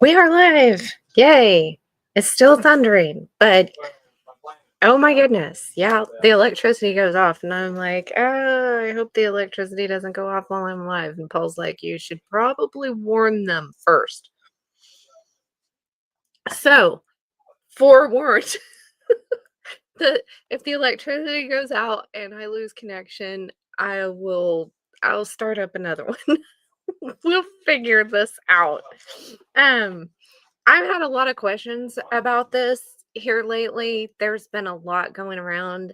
We are live. Yay. It's still thundering, but oh my goodness. Yeah, the electricity goes off, and I'm like, oh, I hope the electricity doesn't go off while I'm live. And Paul's like, you should probably warn them first. So, forewarned that if the electricity goes out and I lose connection, I'll start up another one. We'll figure this out. Um, I've had a lot of questions about this here lately. There's been a lot going around.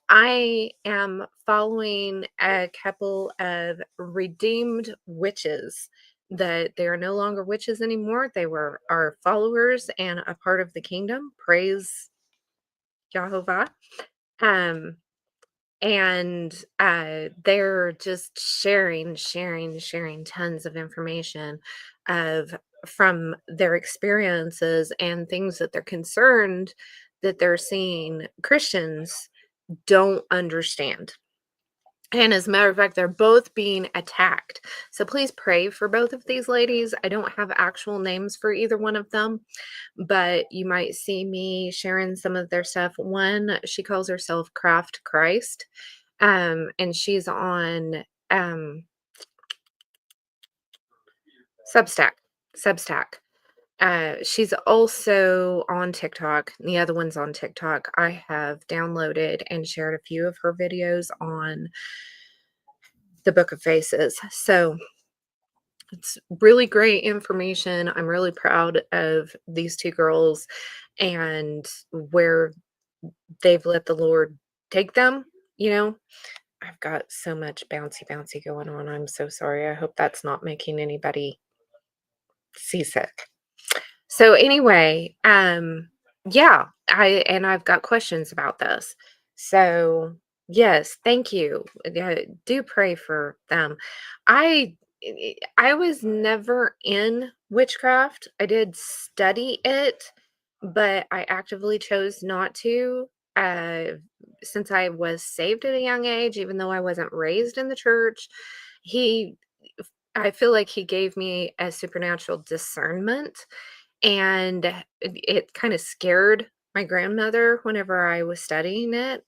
I am following a couple of redeemed witches that they are no longer witches anymore. They were our followers and a part of the kingdom. Praise Jehovah. Um, and they're just sharing tons of information of from their experiences and things that they're concerned that they're seeing Christians don't understand. And as a matter of fact, they're both being attacked. So please pray for both of these ladies. I don't have actual names for either one of them, but you might see me sharing some of their stuff. One, she calls herself Craft Christ, and she's on Substack. Substack. She's also on TikTok. The other one's on TikTok. I have downloaded and shared a few of her videos on the Book of Faces. So it's really great information. I'm really proud of these two girls and where they've let the Lord take them, you know. I've got so much bouncy going on. I'm so sorry. I hope that's not making anybody seasick. So anyway, yeah, I've got questions about this. So yes, thank you. Do pray for them. I I was never in witchcraft. I did study it, but I actively chose not to. Uh, since I was saved at a young age, even though I wasn't raised in the church, he I feel like he gave me a supernatural discernment, and it kind of scared my grandmother whenever I was studying it.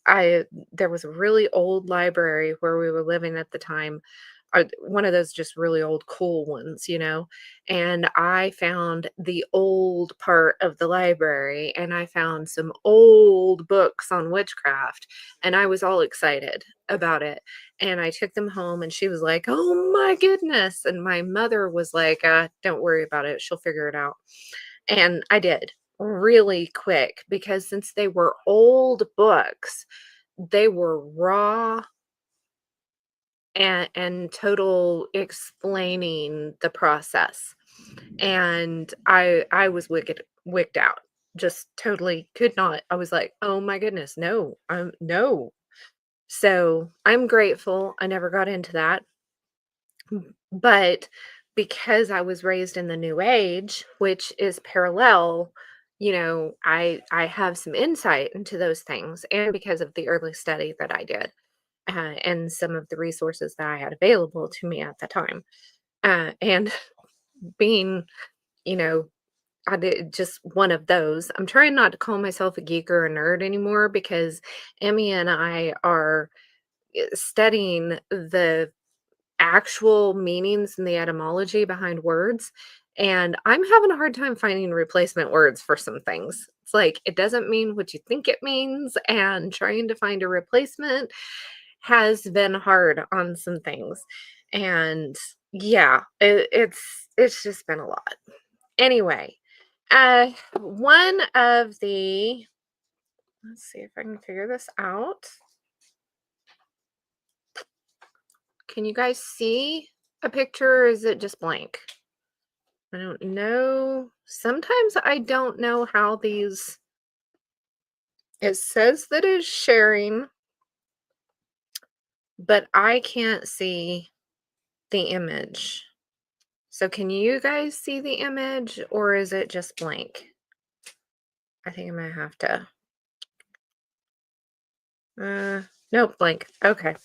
I There was a really old library where we were living at the time, one of those just really old cool ones, you know. And I found the old part of the library, and I found some old books on witchcraft, and I was all excited about it. And I took them home, and she was like, "Oh my goodness!" And my mother was like, "Don't worry about it; she'll figure it out." And I did really quick because since they were old books, they were raw and total explaining the process. And I was wicked out. Just totally could not. I was like, "Oh my goodness, no. No." So, I'm grateful I never got into that. But because I was raised in the new age, which is parallel, I have some insight into those things, and because of the early study that I did, and some of the resources that I had available to me at the time. And being, you know, I did just one of those. I'm trying not to call myself a geek or a nerd anymore because Emmy and I are studying the actual meanings and the etymology behind words. And I'm having a hard time finding replacement words for some things. It's like it doesn't mean what you think it means, and trying to find a replacement has been hard on some things. And yeah, it's just been a lot. Anyway, one of the let's see if I can figure this out. Can you guys see a picture or is it just blank? I don't know. Sometimes I don't know how these it says that it's sharing, but I can't see the image. So can you guys see the image or is it just blank? I think I'm gonna have to. Nope, blank. Okay.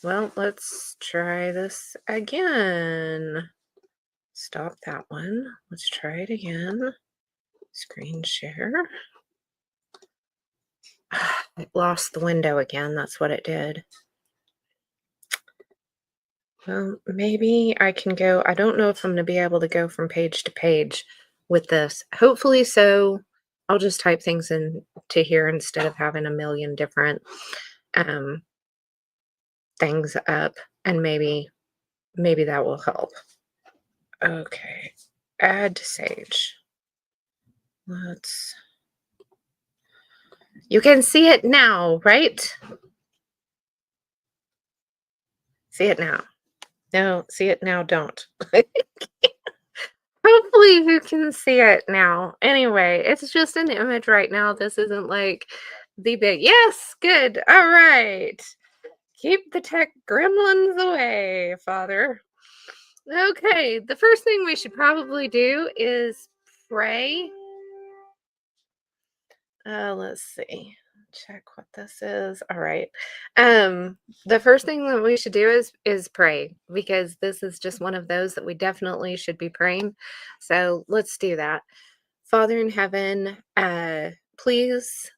Well, let's try this again. Stop that one. Let's try it again. Screen share. It lost the window again. That's what it did. Well, maybe I can go. I don't know if I'm going to be able to go from page to page with this. Hopefully so. I'll just type things into here instead of having a million different um, things up, and maybe that will help. Okay. Add to Sage. You can see it now, right? See it now. No, see it now, don't. Hopefully you can see it now. Anyway, it's just an image right now. This isn't like the big, yes, good, all right. Keep the tech gremlins away, Father. Okay, the first thing we should probably do is pray. Let's see. Check what this is. All right. The first thing that we should do is pray, because this is just one of those that we definitely should be praying. So let's do that. Father in heaven, please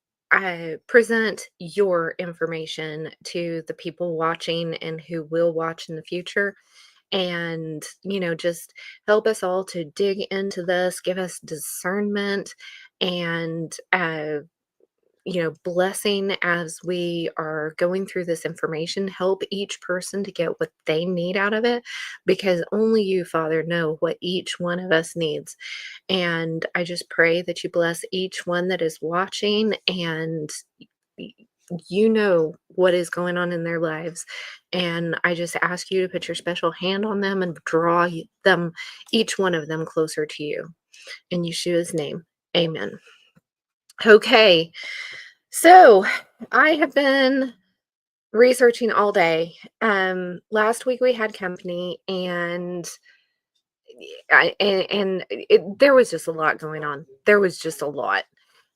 present your information to the people watching and who will watch in the future. And, just help us all to dig into this, give us discernment and blessing as we are going through this information. Help each person to get what they need out of it, because only you, Father, know what each one of us needs. And I just pray that you bless each one that is watching, and you know what is going on in their lives. And I just ask you to put your special hand on them and draw them, each one of them, closer to you. In Yeshua's name, amen. Okay. So I have been researching all day. Last week we had company, and there was just a lot going on. There was just a lot,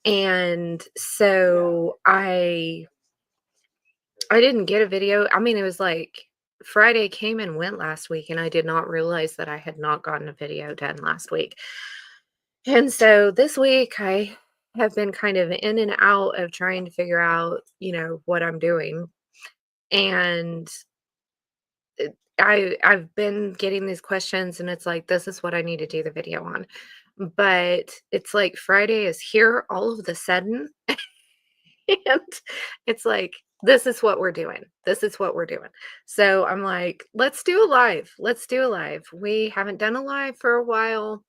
and so I didn't get a video. I mean, it was like Friday came and went last week, and I did not realize that I had not gotten a video done last week. And so this week I have been kind of in and out of trying to figure out, what I'm doing. And I've been getting these questions, and it's like, this is what I need to do the video on. But it's like Friday is here all of the sudden. And it's like, this is what we're doing. This is what we're doing. So I'm like, let's do a live. Let's do a live. We haven't done a live for a while.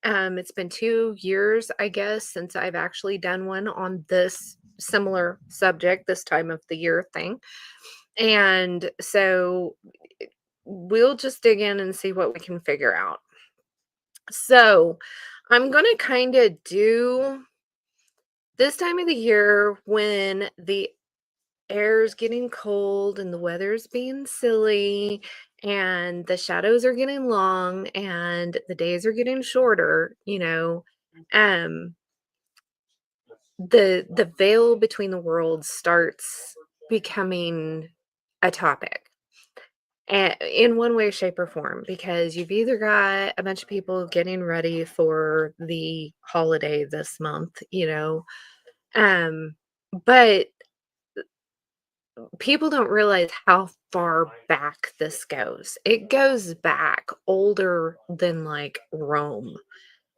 It's been 2 years, I guess, since I've actually done one on this similar subject, this time of the year thing. And so we'll just dig in and see what we can figure out. So I'm going to kind of do this time of the year when the air's getting cold and the weather's being silly and the shadows are getting long and the days are getting shorter, um the veil between the worlds starts becoming a topic, in one way, shape, or form, because you've either got a bunch of people getting ready for the holiday this month, but people don't realize how far back this goes. It goes back older than like Rome.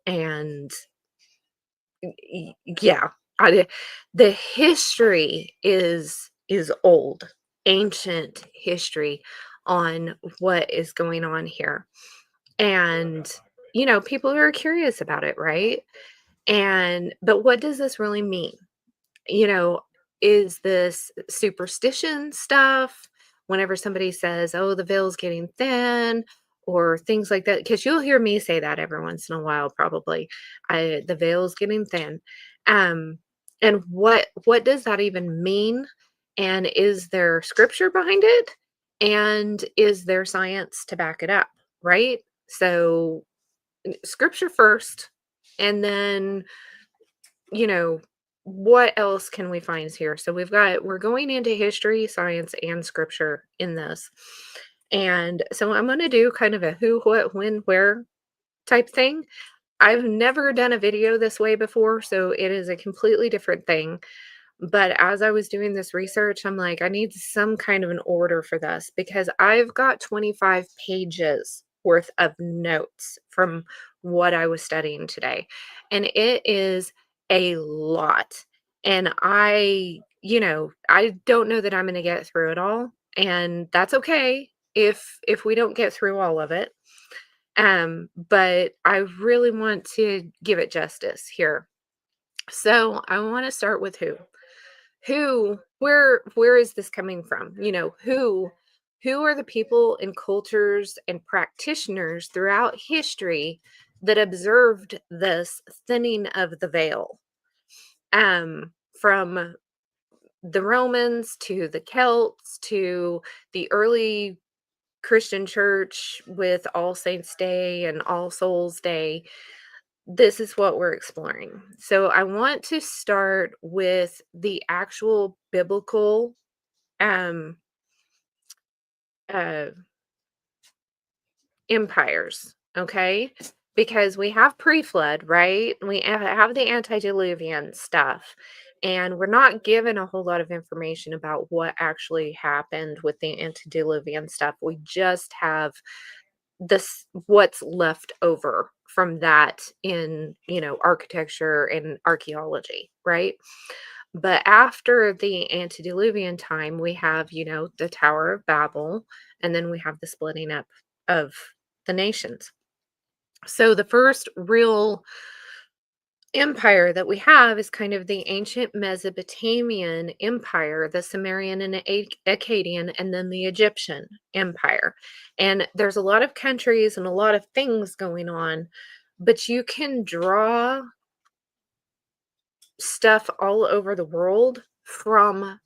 And yeah, the history is old, ancient history on what is going on here. And people are curious about it, right? But what does this really mean? you know, is this superstition stuff? Whenever somebody says, oh, the veil's getting thin, or things like that, because you'll hear me say that every once in a while, probably. The veil's getting thin. Um, and what does that even mean? And is there scripture behind it? And is there science to back it up? Right? So scripture first, and then you know, what else can we find here? So we're going into history, science, and scripture in this. And so I'm going to do kind of a who, what, when, where type thing. I've never done a video this way before, so it is a completely different thing. But as I was doing this research, I'm like, I need some kind of an order for this because I've got 25 pages worth of notes from what I was studying today. And it is a lot. And I don't know that I'm going to get through it all, and that's okay if we don't get through all of it. But I really want to give it justice here. So, I want to start with where is this coming from? Who are the people and cultures and practitioners throughout history that observed this thinning of the veil? From the Romans to the Celts to the early Christian church with All Saints Day and All Souls Day. This is what we're exploring. So I want to start with the actual biblical um uh empires, okay? Because we have pre-flood, right? We have the antediluvian stuff, and we're not given a whole lot of information about what actually happened with the antediluvian stuff. We just have this what's left over from that in, architecture and archaeology, right? But after the antediluvian time, we have, the Tower of Babel, and then we have the splitting up of the nations. So the first real empire that we have is kind of the ancient Mesopotamian empire, the Sumerian and Akkadian, and then the Egyptian empire. And there's a lot of countries and a lot of things going on, but you can draw stuff all over the world from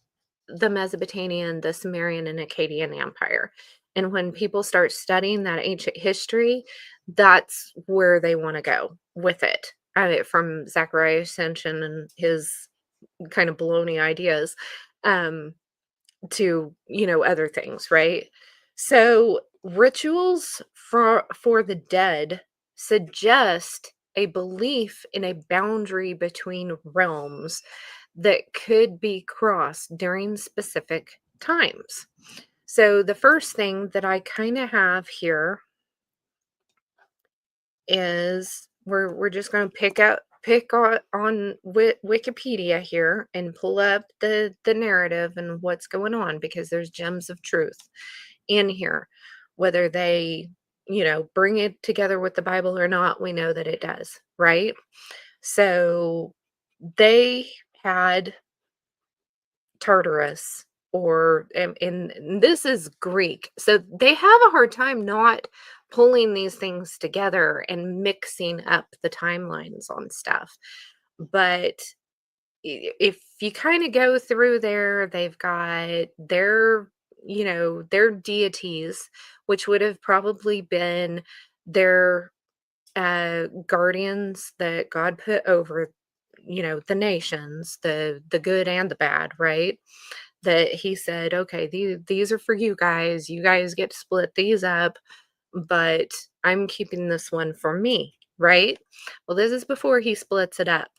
the Mesopotamian, the Sumerian, and Akkadian empire. And when people start studying that ancient history, that's where they want to go with it. From Zachariah Ascension and his kind of baloney ideas, um, to other things, right? So rituals for the dead suggest a belief in a boundary between realms that could be crossed during specific times. So the first thing that I kind of have here is we're just going to pick on Wikipedia here and pull up the narrative and what's going on, because there's gems of truth in here. Whether they, bring it together with the Bible or not, we know that it does, right? So they had Tartarus, or and this is Greek. So they have a hard time not pulling these things together and mixing up the timelines on stuff. But if you kind of go through there, they've got their deities, which would have probably been their guardians that God put over, the nations, the good and the bad, right? That he said, okay, these are for you guys. You guys get to split these up, but I'm keeping this one for me, right? Well, this is before he splits it up.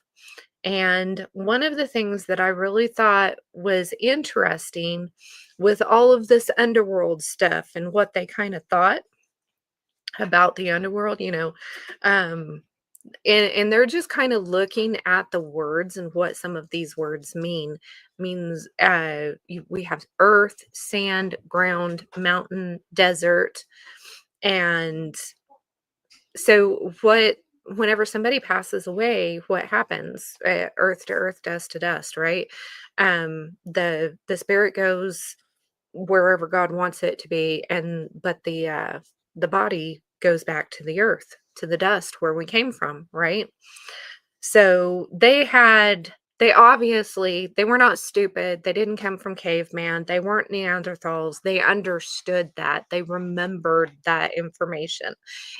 And one of the things that I really thought was interesting with all of this underworld stuff and what they kind of thought about the underworld, um, and they're just kind of looking at the words and what some of these words means we have earth, sand, ground, mountain, desert. And so whenever somebody passes away, what happens? Earth to earth, dust to dust, right? The spirit goes wherever God wants it to be, and but the body goes back to the earth, to the dust where we came from, right? So they obviously they were not stupid. They didn't come from caveman. They weren't Neanderthals. They understood that. They remembered that information.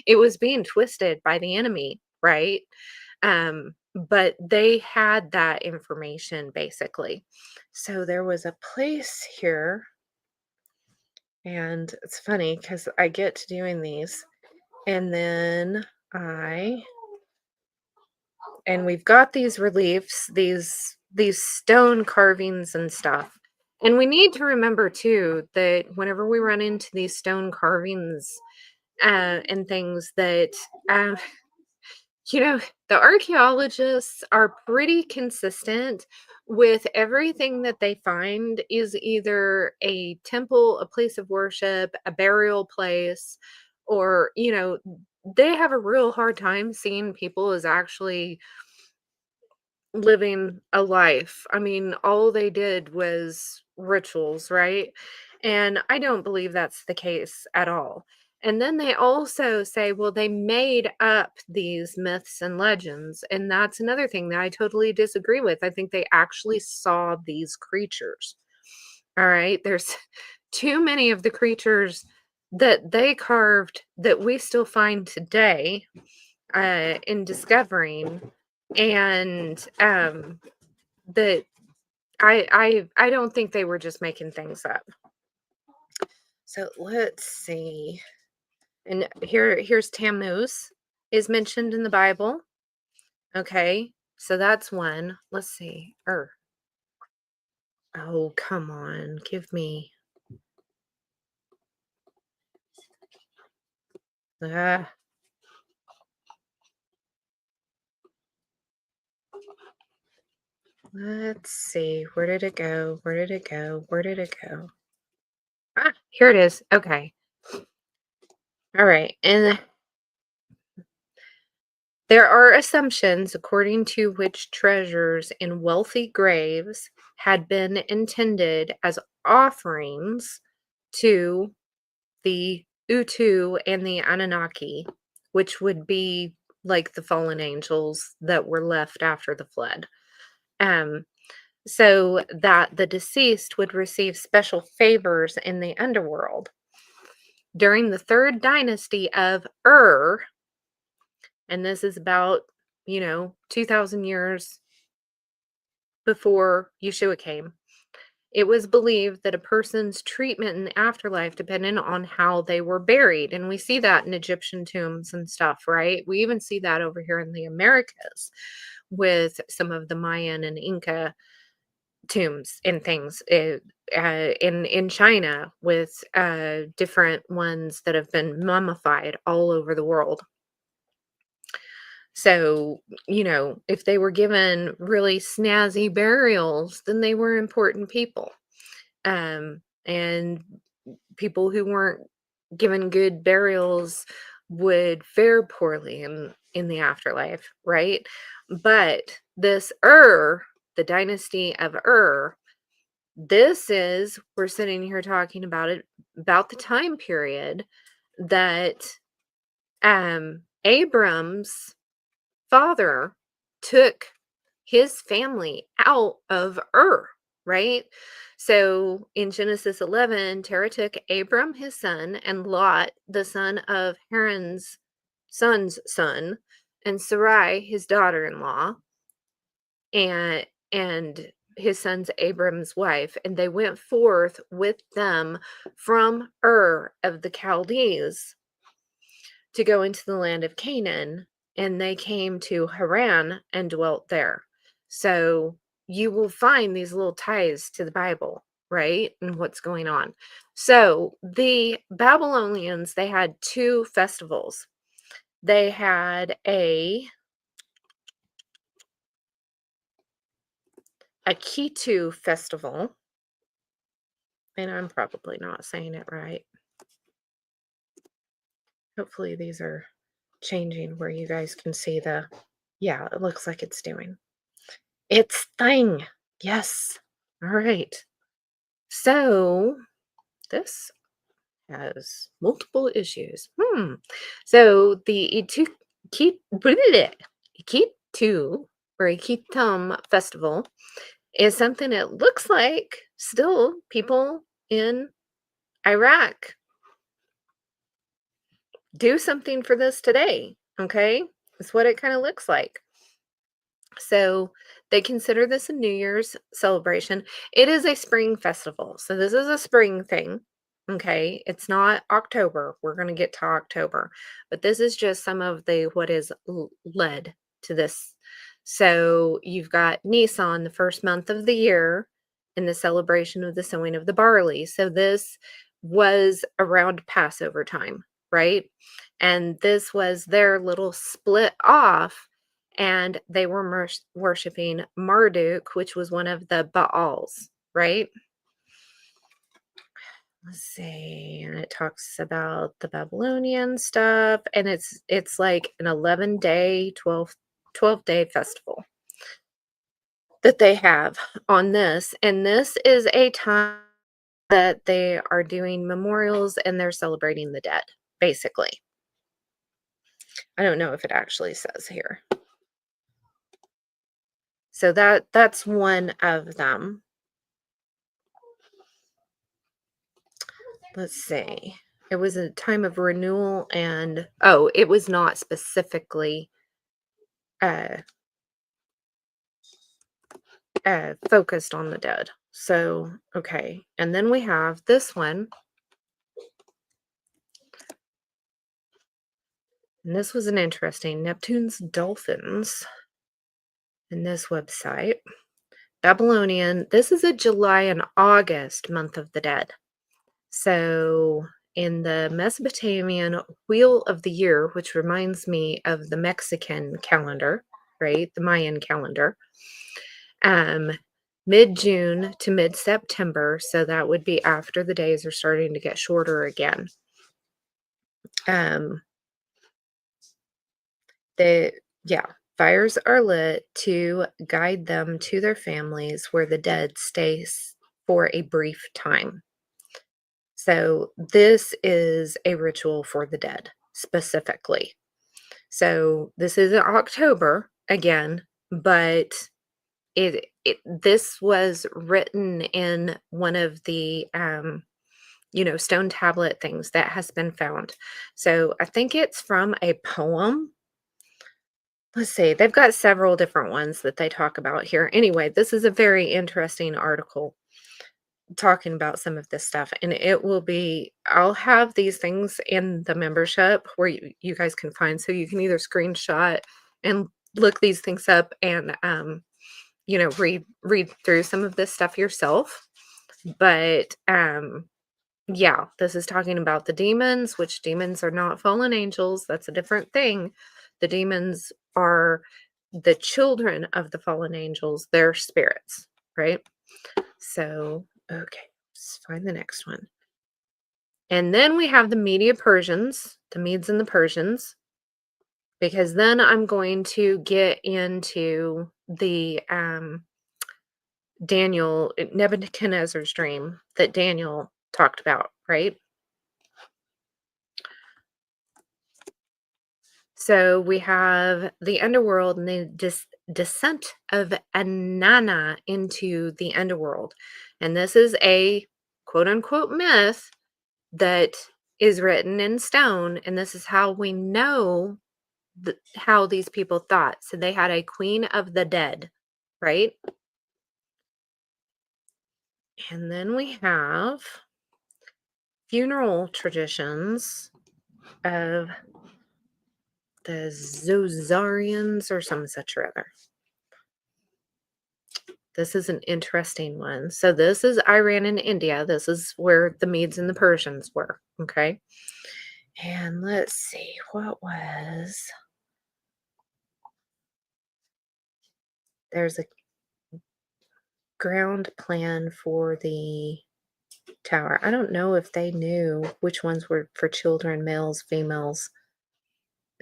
It was being twisted by the enemy, right? But they had that information basically. So there was a place here, and it's funny because I get to doing these, and then I and we've got these reliefs, these stone carvings and stuff. And we need to remember too that whenever we run into these stone carvings and things that uh, you know, the archaeologists are pretty consistent with everything that they find is either a temple, a place of worship, a burial place, or, they have a real hard time seeing people as actually living a life. I mean, all they did was rituals, right? And I don't believe that's the case at all. And then they also say, well, they made up these myths and legends. And that's another thing that I totally disagree with. I think they actually saw these creatures. All right. There's too many of the creatures that they carved that we still find today in discovering. And that I don't think they were just making things up. So let's see. And here's Tammuz is mentioned in the Bible. Okay. So that's one. Let's see. Oh, come on. Give me. Ah, let's see. Where did it go? Where did it go? Where did it go? Ah, here it is. Okay. All right. And there are assumptions according to which treasures in wealthy graves had been intended as offerings to the Utu and the Anunnaki, which would be like the fallen angels that were left after the flood. Um, so that the deceased would receive special favors in the underworld. During the third dynasty of and this is about, 2,000 years before Yeshua came. It was believed that a person's treatment in the afterlife depended on how they were buried. And we see that in Egyptian tombs and stuff, right? We even see that over here in the Americas with some of the Mayan and Inca tombs and things in China with different ones that have been mummified all over the world. So, if they were given really snazzy burials, then they were important people. And people who weren't given good burials would fare poorly in the afterlife, right? But this the dynasty of this is we're sitting here talking about it about the time period that Abram's father took his family out of right? So in Genesis 11, Terah took Abram, his son, and Lot, the son of Haran's son's son, and Sarai, his daughter-in-law, and his son's Abram's wife, and they went forth with them from of the Chaldees to go into the land of Canaan, and they came to Haran and dwelt there. So you will find these little ties to the Bible, right? And what's going on. So the Babylonians, they had two festivals. They had a Akitu festival, and I'm probably not saying it right. Hopefully these are changing where you guys can see yeah, it looks like it's doing. It's thing. Yes. All right. So this has multiple issues. So the Ikitu or Ikitum festival is something that looks like still people in Iraq do something for this today. Okay. That's what it kind of looks like. So they consider this a New Year's celebration. It is a spring festival. So this is a spring thing. Okay, it's not October. We're going to get to October, but this is just some of the what is led to this. So you've got Nisan, the first month of the year, in the celebration of the sowing of the barley. So this was around Passover time, right? And this was their little split off, and they were worshiping Marduk, which was one of the Baals, right? Let's see, and it talks about the Babylonian stuff, and it's like an 11-day, 12-day festival that they have on this. And this is a time that they are doing memorials and they're celebrating the dead, basically. I don't know if it actually says here. So that's one of them. Let's see. It was a time of renewal and it was not specifically uh focused on the dead. So, okay. And then we have this one. And this was an interesting Neptune's dolphins in this website. Babylonian, this is a July and August month of the dead. So, in the Mesopotamian wheel of the year, which reminds me of the Mexican calendar, right? The Mayan calendar. Mid-June to mid-September, so that would be after the days are starting to get shorter again. Um, fires are lit to guide them to their families where the dead stays for a brief time. So this is a ritual for the dead specifically. So this isn't October again, but this was written in one of the stone tablet things that has been found. So I think it's from a poem. Let's see, they've got several different ones that they talk about here. Anyway, this is a very interesting article talking about some of this stuff, and I'll have these things in the membership where you guys can find, so you can either screenshot and look these things up and read through some of this stuff yourself. But yeah, this is talking about the demons, which demons are not fallen angels. That's a different thing. The demons are the children of the fallen angels, they're spirits, right? So, okay, let's find the next one. And then we have the Media Persians, the Medes and the Persians, because then I'm going to get into the Nebuchadnezzar's dream that Daniel talked about, right? So we have the underworld and the descent of Anana into the underworld. And this is a quote unquote myth that is written in stone. And this is how we know how these people thought. So they had a queen of the dead, right? And then we have funeral traditions of the Zozarians or some such or other. This is an interesting one. So this is Iran and India. This is where the Medes and the Persians were. Okay. And let's see, there's a ground plan for the tower. I don't know if they knew which ones were for children, males, females,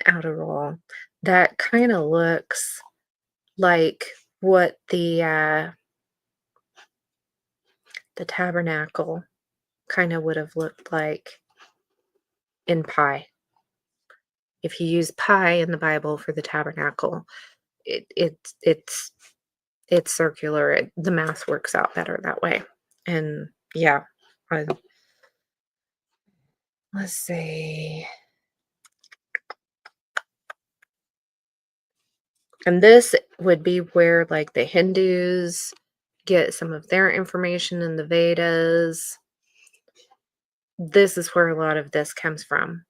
outer wall. That kind of looks like what the tabernacle kind of would have looked like in pi. If you use pi in the Bible for the tabernacle, it's circular. The math works out better that way. And yeah, let's see. And this would be where like the Hindus get some of their information in the Vedas. this is where a lot of this comes from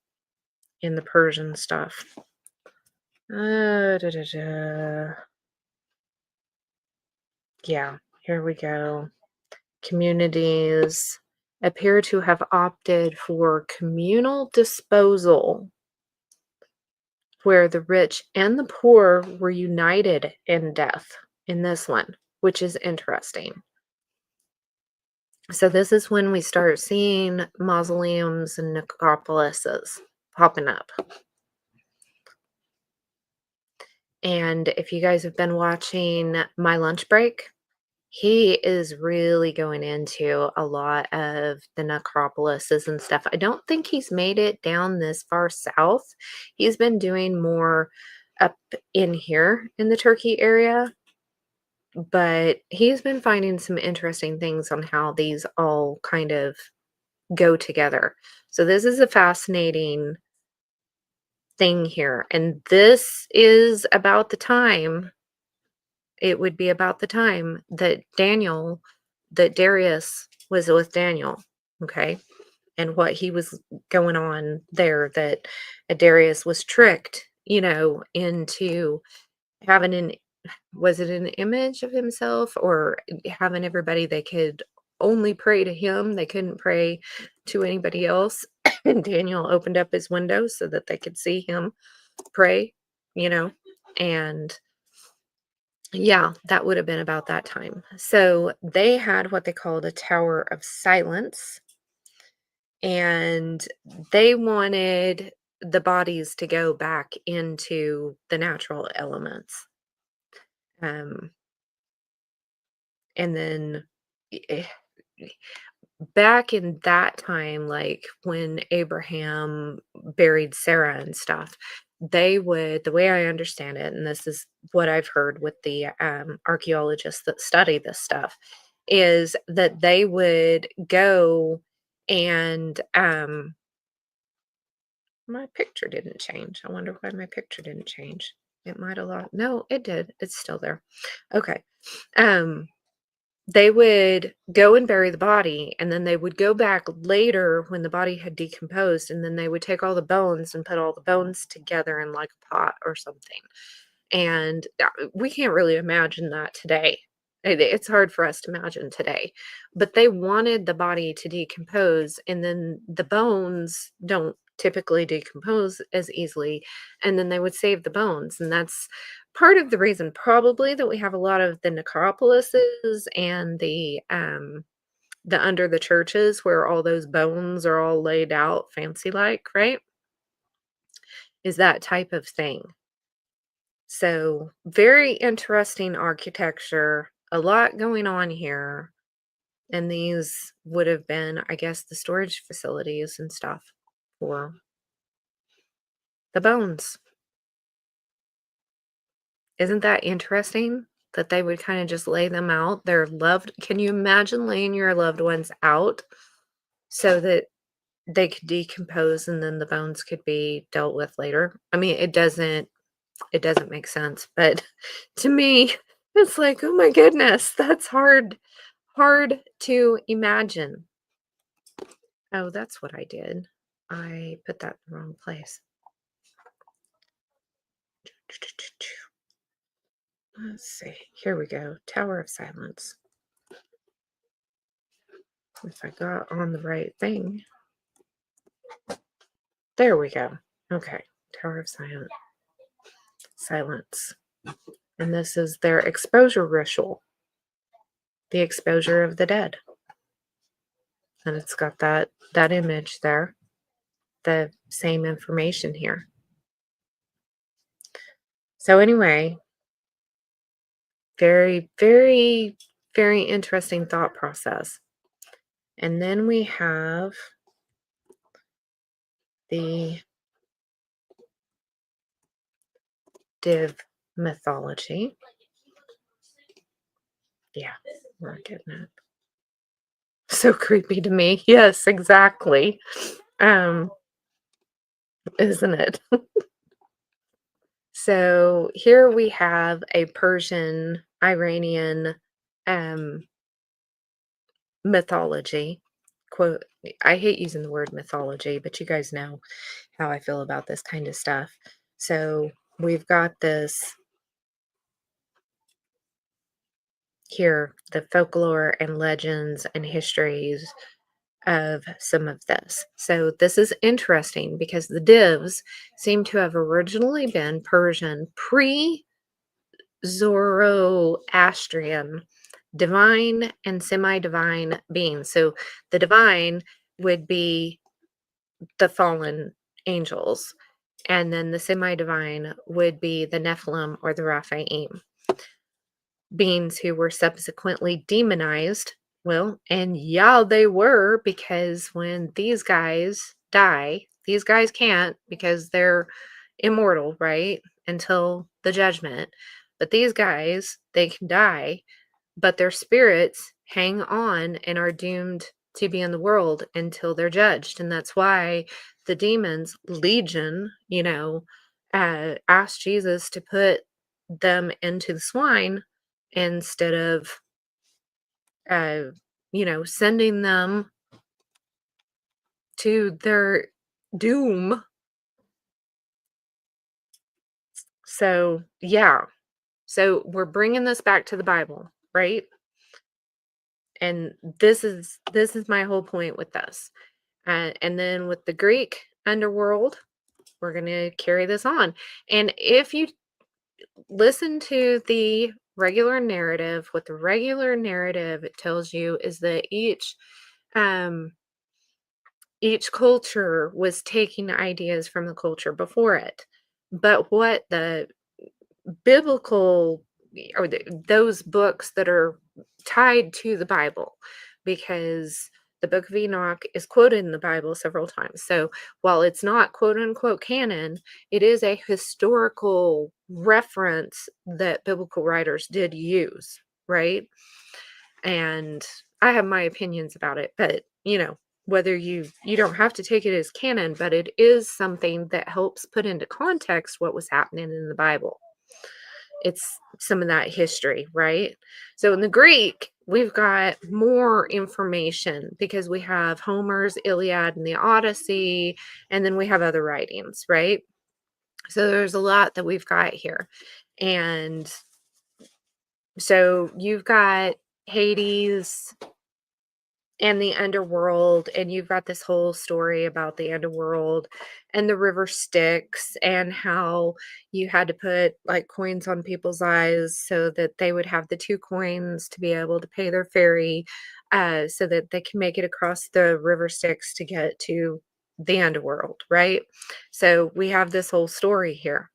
in the Persian stuff. Da, da, da. Yeah, here we go. Communities appear to have opted for communal disposal, where the rich and the poor were united in death in this one, which is interesting. So this is when we start seeing mausoleums and necropolises popping up. And if you guys have been watching My Lunch Break, he is really going into a lot of the necropolises and stuff. I don't think he's made it down this far south. He's been doing more up in here in the Turkey area, but he's been finding some interesting things on how these all kind of go together. So this is a fascinating thing here. And this is about the time, it would be about the time that Darius was with Daniel. Okay. And what he was going on there, that Darius was tricked, into having was it an image of himself, or having everybody, they could only pray to him, they couldn't pray to anybody else. And Daniel opened up his window so that they could see him pray, you know and yeah, that would have been about that time. So they had what they called a tower of silence, and they wanted the bodies to go back into the natural elements. um and then eh, back in that time, like when Abraham buried Sarah and stuff, the way I understand it, and this is what I've heard with the archaeologists that study this stuff, is that they would go and my picture didn't change. I wonder why my picture didn't change. It might have lost. No, it did. It's still there. Okay. Um, they would go and bury the body, and then they would go back later when the body had decomposed, and then they would take all the bones and put all the bones together in like a pot or something. And we can't really imagine that today. It's hard for us to imagine today. But they wanted the body to decompose, and then the bones don't typically decompose as easily. And then they would save the bones. And that's part of the reason, probably, that we have a lot of the necropolises and the under the churches where all those bones are all laid out fancy like, right? Is that type of thing. So, very interesting architecture, a lot going on here. And these would have been, I guess, the storage facilities and stuff for the bones. Isn't that interesting that they would kind of just lay them out? Their loved, can you imagine laying your loved ones out so that they could decompose and then the bones could be dealt with later? I mean, it doesn't make sense, but to me, it's like, oh my goodness, that's hard to imagine. Oh, that's what I did. I put that in the wrong place. Let's see. Here we go. Tower of Silence. If I got on the right thing. There we go. Okay. Tower of Silence. And this is their exposure ritual. The exposure of the dead. And it's got that image there. The same information here. So anyway, very, very, very interesting thought process. And then we have the Div mythology. Yeah, we're getting it. So creepy to me. Yes, exactly. Isn't it? So here we have a Persian Iranian mythology, quote, I hate using the word mythology, but you guys know how I feel about this kind of stuff. So we've got this here, the folklore and legends and histories of some of this. So this is interesting because the divs seem to have originally been Persian pre-Zoroastrian divine and semi-divine beings. So the divine would be the fallen angels, and then the semi-divine would be the Nephilim or the Raphaim, beings who were subsequently demonized. Well, and yeah, they were, because when these guys die, these guys can't because they're immortal, right? Until the judgment. But these guys, they can die, but their spirits hang on and are doomed to be in the world until they're judged. And that's why the demons, Legion, asked Jesus to put them into the swine instead of, uh, sending them to their doom. So, yeah. So we're bringing this back to the Bible, right? And this is my whole point with this. And then with the Greek underworld, we're going to carry this on. And if you listen to the regular narrative, what the regular narrative tells you is that um, each culture was taking ideas from the culture before it. But what the biblical, or those books that are tied to the Bible, because the book of Enoch is quoted in the Bible several times. So while it's not quote unquote canon, it is a historical reference that biblical writers did use, right? And I have my opinions about it, but whether you don't have to take it as canon, but it is something that helps put into context what was happening in the Bible. It's some of that history, right? So in the Greek, we've got more information because we have Homer's Iliad and the Odyssey, and then we have other writings, right? So there's a lot that we've got here. And so you've got Hades and the underworld, and you've got this whole story about the underworld and the river Styx, and how you had to put like coins on people's eyes so that they would have the 2 coins to be able to pay their ferry, so that they can make it across the river Styx to get to the underworld, right? So we have this whole story here,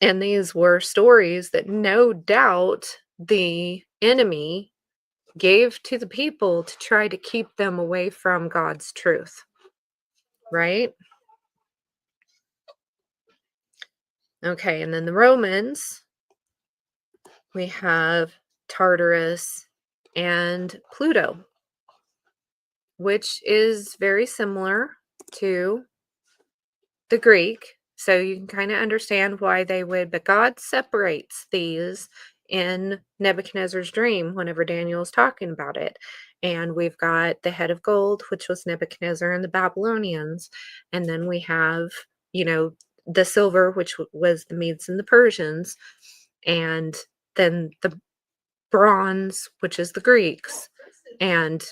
and these were stories that no doubt the enemy gave to the people to try to keep them away from God's truth, right? Okay, and then the Romans, we have Tartarus and Pluto, which is very similar to the Greek. So you can kind of understand why they would, but God separates these in Nebuchadnezzar's dream whenever Daniel is talking about it. And we've got the head of gold, which was Nebuchadnezzar and the Babylonians. And then we have, the silver, which was the Medes and the Persians. And then the bronze, which is the Greeks. And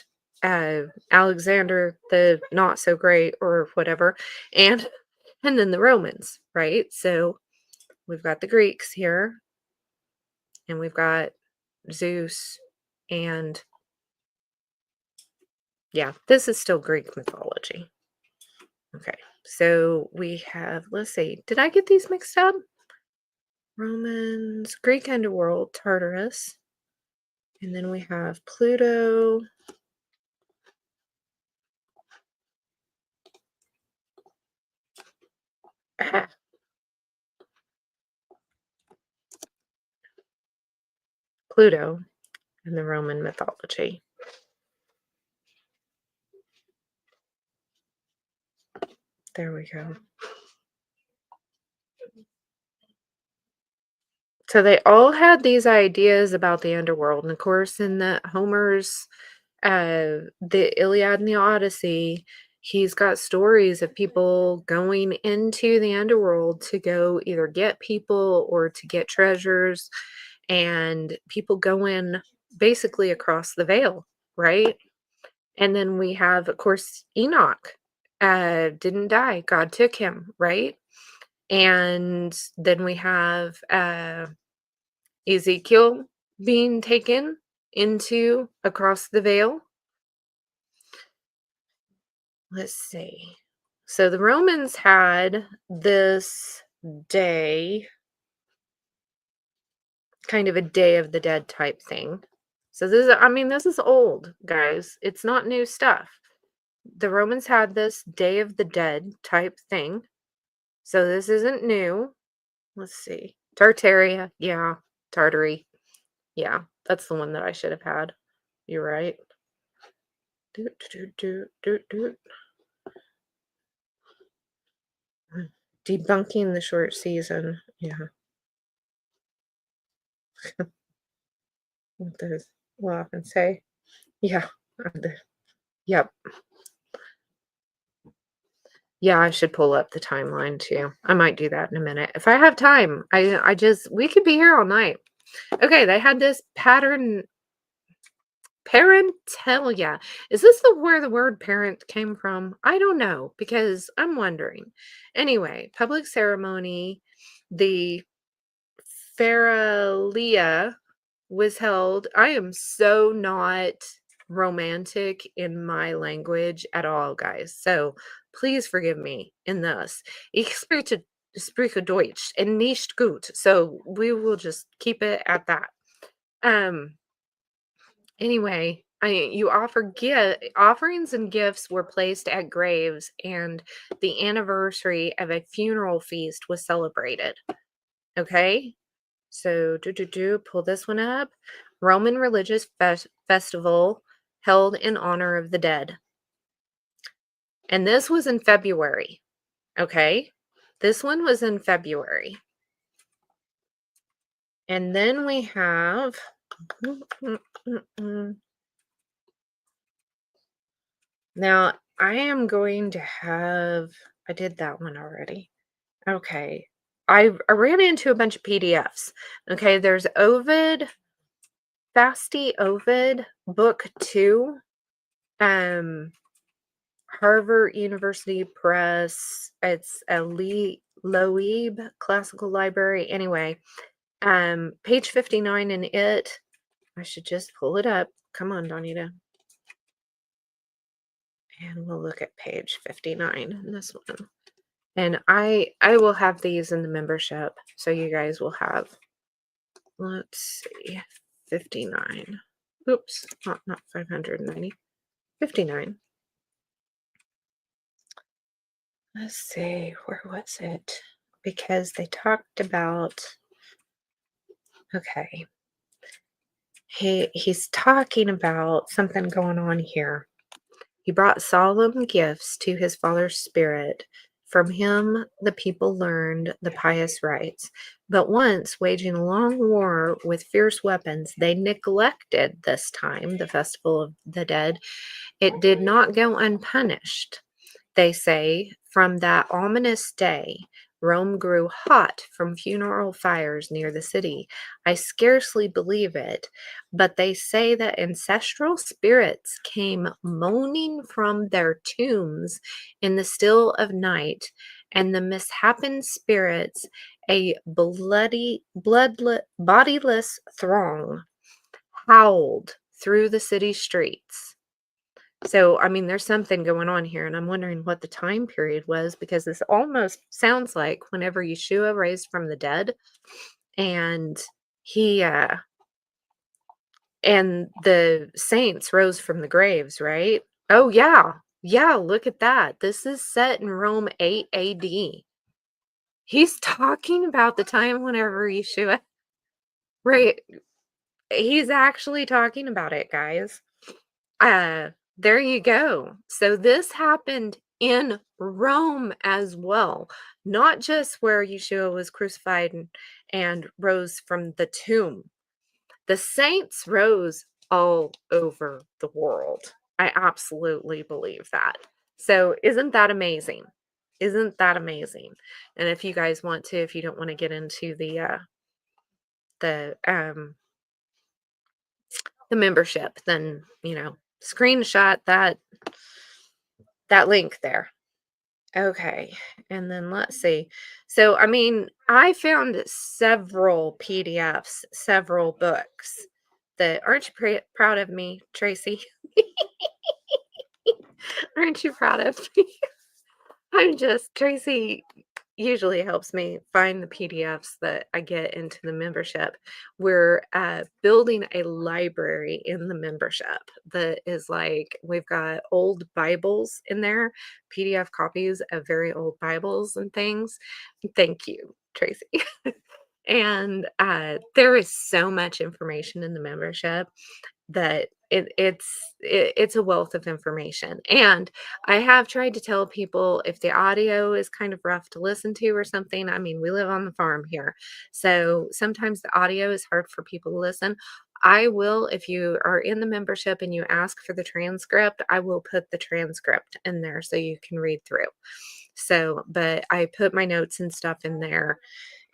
Alexander the not so great or whatever. And then the Romans, right? So we've got the Greeks here, and we've got Zeus, and yeah, this is still Greek mythology. Okay, so we have, let's see, did I get these mixed up? Romans, Greek underworld, Tartarus, and then we have Pluto. Pluto in the Roman mythology. There we go. So they all had these ideas about the underworld. And of course, in the Homer's The Iliad and the Odyssey, he's got stories of people going into the underworld to go either get people or to get treasures, and people going basically across the veil, right? And then we have, of course, Enoch. Didn't die. God took him, right? And then we have Ezekiel being taken into across the veil. Let's see. So the Romans had this day, kind of a Day of the Dead type thing. So this is, I mean, this is old, guys. It's not new stuff. The Romans had this Day of the Dead type thing. So this isn't new. Let's see. Tartaria. Yeah. Tartary. Yeah. That's the one that I should have had. You're right. Doot, doot, doot, doot, doot. Debunking the short season. Yeah. What does we'll often say. Yeah. Yep. Yeah, I should pull up the timeline too. I might do that in a minute. If I have time. I just we could be here all night. Okay, they had this pattern parentalia. Is this where the word parent came from? I don't know because I'm wondering. Anyway, public ceremony, the Feralia was held. I am so not romantic in my language at all, guys. So please forgive me in this. Ich spreche Deutsch and nicht gut. So we will just keep it at that. Um anyway, you offerings and gifts were placed at graves, and the anniversary of a funeral feast was celebrated. Okay? So, pull this one up. Roman religious festival held in honor of the dead. And this was in February. Okay? This one was in February. And then we have now I am going to have I did that one already. Okay. I ran into a bunch of PDFs. Okay, there's Ovid, Fasti Ovid, book 2. Harvard University Press. It's a Loeb Classical Library. Anyway, page 59 in it. I should just pull it up. Come on, Donita. And we'll look at page 59 in this one. And I will have these in the membership, so you guys will have. Let's see, 59. Oops, not 590. 59. Let's see, where was it? Because they talked about, okay, he's talking about something going on here. He brought solemn gifts to his father's spirit. From him, the people learned the pious rites. But once, waging a long war with fierce weapons, they neglected this time the festival of the dead. It did not go unpunished. They say, from that ominous day, Rome grew hot from funeral fires near the city. I scarcely believe it, but they say that ancestral spirits came moaning from their tombs in the still of night, and the mishappen spirits, a bodiless throng, howled through the city streets. So, I mean, there's something going on here, and I'm wondering what the time period was, because this almost sounds like whenever Yeshua raised from the dead, and he and the saints rose from the graves, right? Oh yeah. Yeah, look at that. This is set in Rome 8 AD. He's talking about the time whenever Yeshua, right? He's actually talking about it, guys. There you go. So this happened in Rome as well, not just where Yeshua was crucified and rose from the tomb. The saints rose all over the world. I absolutely believe that. So, isn't that amazing? Isn't that amazing? And if you guys want to, if you don't want to get into the the membership, then, screenshot that link there. Okay. And then let's see. So, I mean, I found several PDFs, several books that aren't you proud of me, Tracy? Aren't you proud of me? Tracy usually helps me find the PDFs that I get into the membership. We're building a library in the membership that is like, we've got old Bibles in there, PDF copies of very old Bibles and things. Thank you, Tracy. And there is so much information in the membership that it's a wealth of information. And I have tried to tell people if the audio is kind of rough to listen to or something. I mean, we live on the farm here, so sometimes the audio is hard for people to listen. I will, if you are in the membership and you ask for the transcript, I will put the transcript in there so you can read through. So, but I put my notes and stuff in there,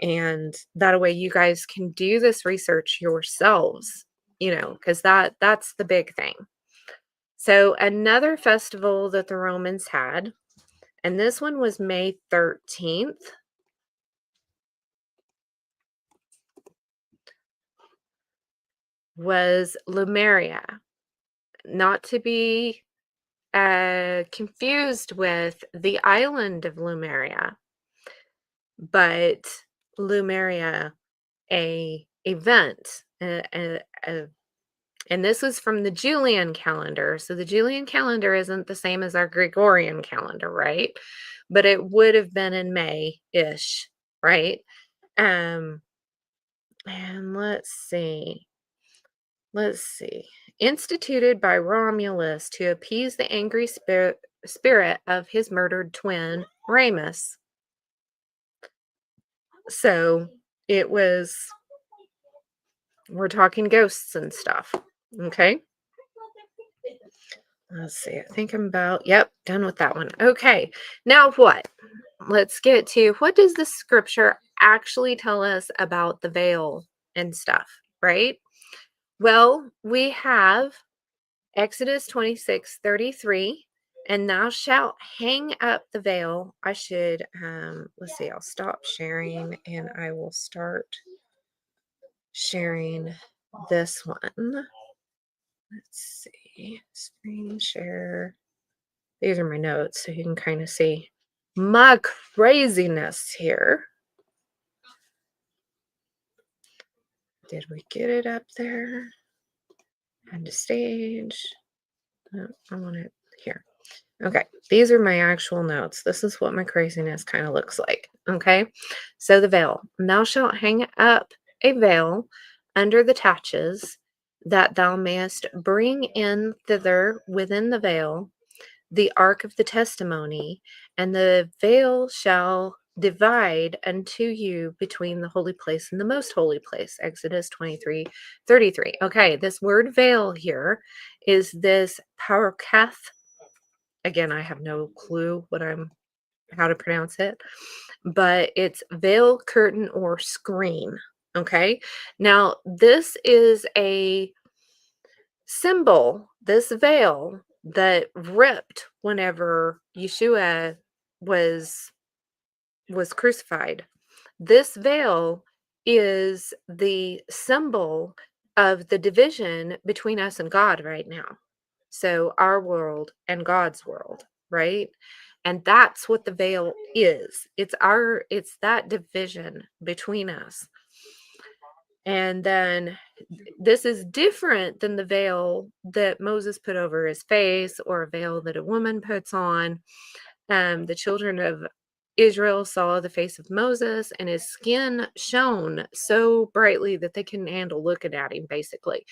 and that way you guys can do this research yourselves, because that's the big thing. So another festival that the Romans had, and this one was May 13th, was Lumeria, not to be confused with the island of Lumeria, but Lumeria, a event, and this was from the Julian calendar. So the Julian calendar isn't the same as our Gregorian calendar, right? But it would have been in May-ish, right? And let's see. Instituted by Romulus to appease the angry spirit of his murdered twin, Remus. So it was, we're talking ghosts and stuff. Okay. Let's see. I think I'm done with that one. Okay. Now what? Let's get to, what does the scripture actually tell us about the veil and stuff, right? Well, we have Exodus 26:33, and thou shalt hang up the veil. I should, let's see, I'll stop sharing and I will start sharing this one. Let's see, screen share. These are my notes, so you can kind of see my craziness here. Did we get it up there? And the stage. Oh, I want it here. Okay, these are my actual notes. This is what my craziness kind of looks like. Okay, so the veil. Thou shalt hang up a veil under the taches, that thou mayest bring in thither within the veil the ark of the testimony, and the veil shall divide unto you between the holy place and the most holy place. Exodus 23:33. Okay, this word veil here is this parokath. Again, I have no clue how to pronounce it, but it's veil, curtain, or screen. Okay, now this is a symbol, this veil that ripped whenever Yeshua was crucified. This veil is the symbol of the division between us and God right now. So our world and God's world, right? And that's what the veil is. It's that division between us. And then this is different than the veil that Moses put over his face, or a veil that a woman puts on. The children of Israel saw the face of Moses, and his skin shone so brightly that they couldn't handle looking at him, basically.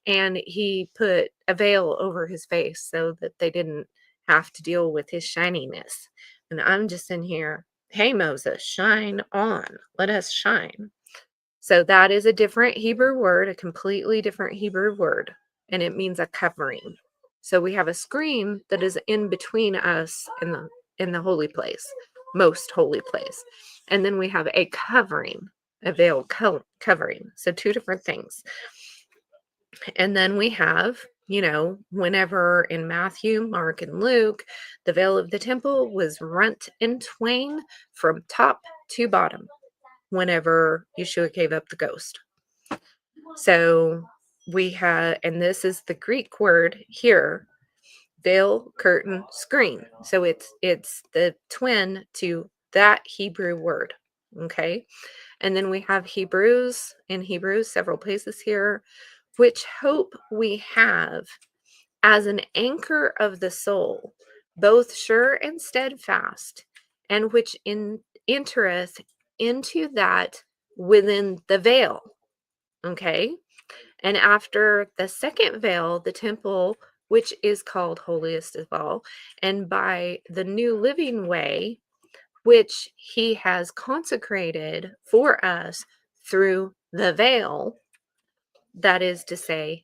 And he put a veil over his face so that they didn't have to deal with his shininess. And I'm just in here, hey, Moses, shine on. Let us shine. So that is a different Hebrew word, a completely different Hebrew word. and it means a covering. So we have a screen that is in between us and the holy place, most holy place. And then we have a covering, a veil covering. So two different things. And then we have, whenever in Matthew, Mark, and Luke, the veil of the temple was rent in twain from top to bottom whenever Yeshua gave up the ghost. So we have, and this is the Greek word here, veil, curtain, screen. So it's the twin to that Hebrew word. Okay. And then we have Hebrews, in Hebrews, several places here, which hope we have as an anchor of the soul, both sure and steadfast, and which entereth into that within the veil. Okay. And after the second veil, the temple, which is called holiest of all, and by the new living way, which he has consecrated for us through the veil, that is to say,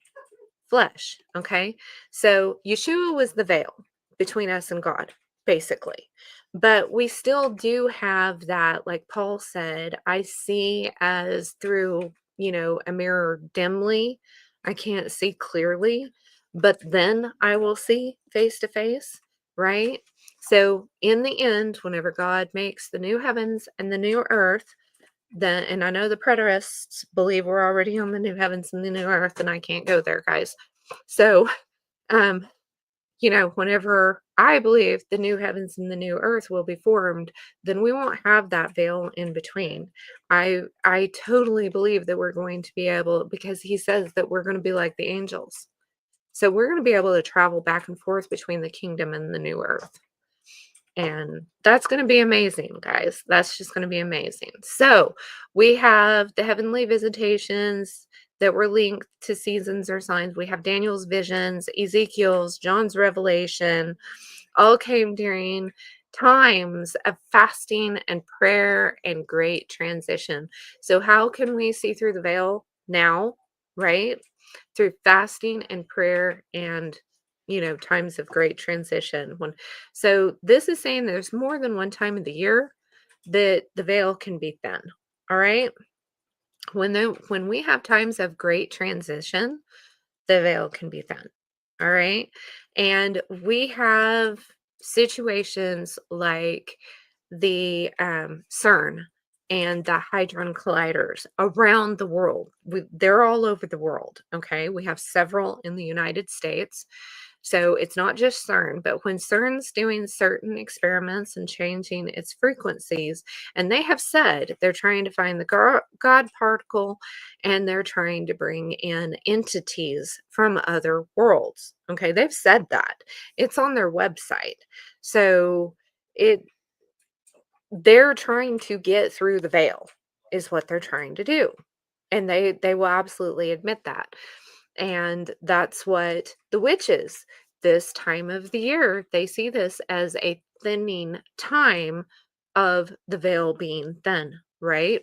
flesh. Okay. So Yeshua was the veil between us and God, basically. But we still do have that, like Paul said, I see as through, a mirror dimly. I can't see clearly, but then I will see face to face, right? So in the end, whenever God makes the new heavens and the new earth, then, and I know the preterists believe we're already on the new heavens and the new earth, and I can't go there, guys. So, um, whenever I believe the new heavens and the new earth will be formed, then we won't have that veil in between. I totally believe that we're going to be able, because he says that we're going to be like the angels. So we're going to be able to travel back and forth between the kingdom and the new earth. And that's going to be amazing, guys. That's just going to be amazing. So we have the heavenly visitations that were linked to seasons or signs. We have Daniel's visions, Ezekiel's, John's revelation, all came during times of fasting and prayer and great transition. So how can we see through the veil now, right? Through fasting and prayer and times of great transition. So this is saying there's more than one time of the year that the veil can be thin. All right. When we have times of great transition, the veil can be thin. All right. And we have situations like the CERN and the Hadron Colliders around the world. They're all over the world. Okay. We have several in the United States. So it's not just CERN, but when CERN's doing certain experiments and changing its frequencies, and they have said they're trying to find the God particle, and they're trying to bring in entities from other worlds. Okay, they've said that. It's on their website. So they're trying to get through the veil is what they're trying to do. And they will absolutely admit that. And that's what the witches, this time of the year, they see this as a thinning time of the veil being thin, right?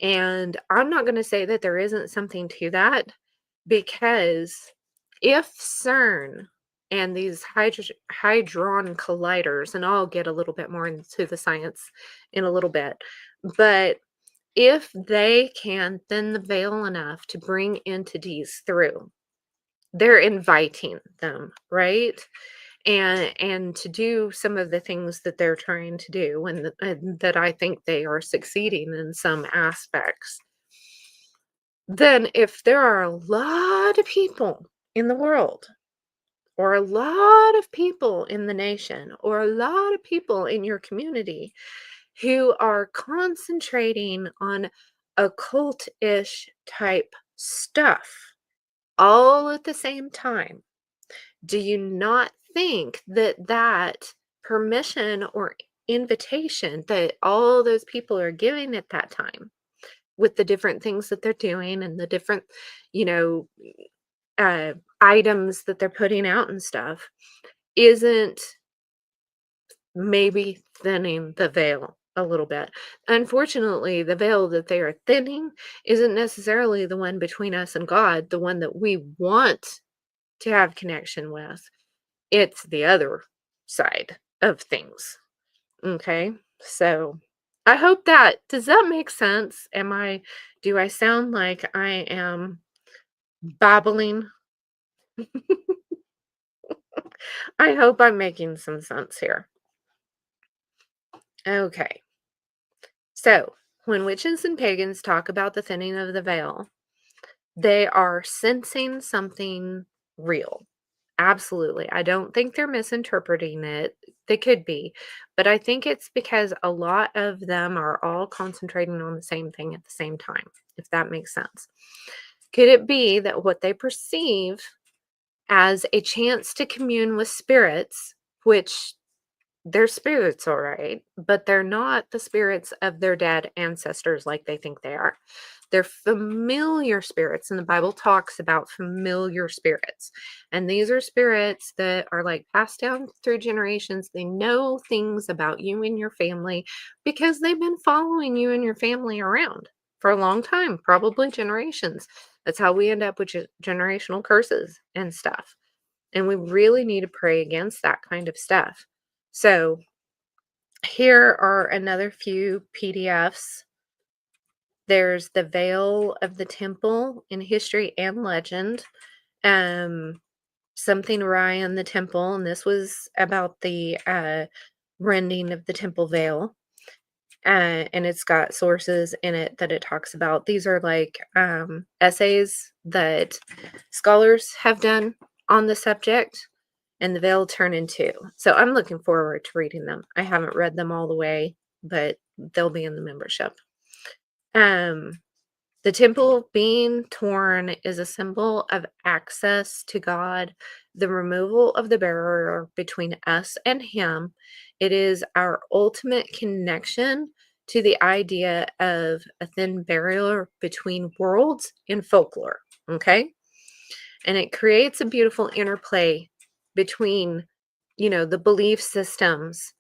And I'm not going to say that there isn't something to that, because if CERN and these hadron colliders, and I'll get a little bit more into the science in a little bit, but if they can thin the veil enough to bring entities through, they're inviting them, right? And to do some of the things that they're trying to do, and that I think they are succeeding in some aspects. Then if there are a lot of people in the world, or a lot of people in the nation, or a lot of people in your community who are concentrating on occult-ish type stuff all at the same time, do you not think that permission or invitation that all those people are giving at that time, with the different things that they're doing and the different, you know, items that they're putting out and stuff, isn't maybe thinning the veil a little bit? Unfortunately, the veil that they are thinning isn't necessarily the one between us and God, the one that we want to have connection with. It's the other side of things. Okay? So, I hope that does that make sense? Do I sound like I am babbling? I hope I'm making some sense here. Okay. So, when witches and pagans talk about the thinning of the veil, they are sensing something real. Absolutely. I don't think they're misinterpreting it. They could be, but I think it's because a lot of them are all concentrating on the same thing at the same time, if that makes sense. Could it be that what they perceive as a chance to commune with spirits, which they're spirits, all right, but they're not the spirits of their dead ancestors like they think they are. They're familiar spirits, and the Bible talks about familiar spirits. And these are spirits that are like passed down through generations. They know things about you and your family because they've been following you and your family around for a long time, probably generations. That's how we end up with generational curses and stuff. And we really need to pray against that kind of stuff. So here are another few PDFs. There's the Veil of the Temple in History and Legend. Something awry in the temple, and this was about the rending of the temple veil. And it's got sources in it that it talks about. These are like essays that scholars have done on the subject, and the veil turn into. So I'm looking forward to reading them. I haven't read them all the way, but they'll be in the membership. The temple being torn is a symbol of access to God, the removal of the barrier between us and Him. It is our ultimate connection to the idea of a thin barrier between worlds in folklore. Okay. And it creates a beautiful interplay between, the belief systems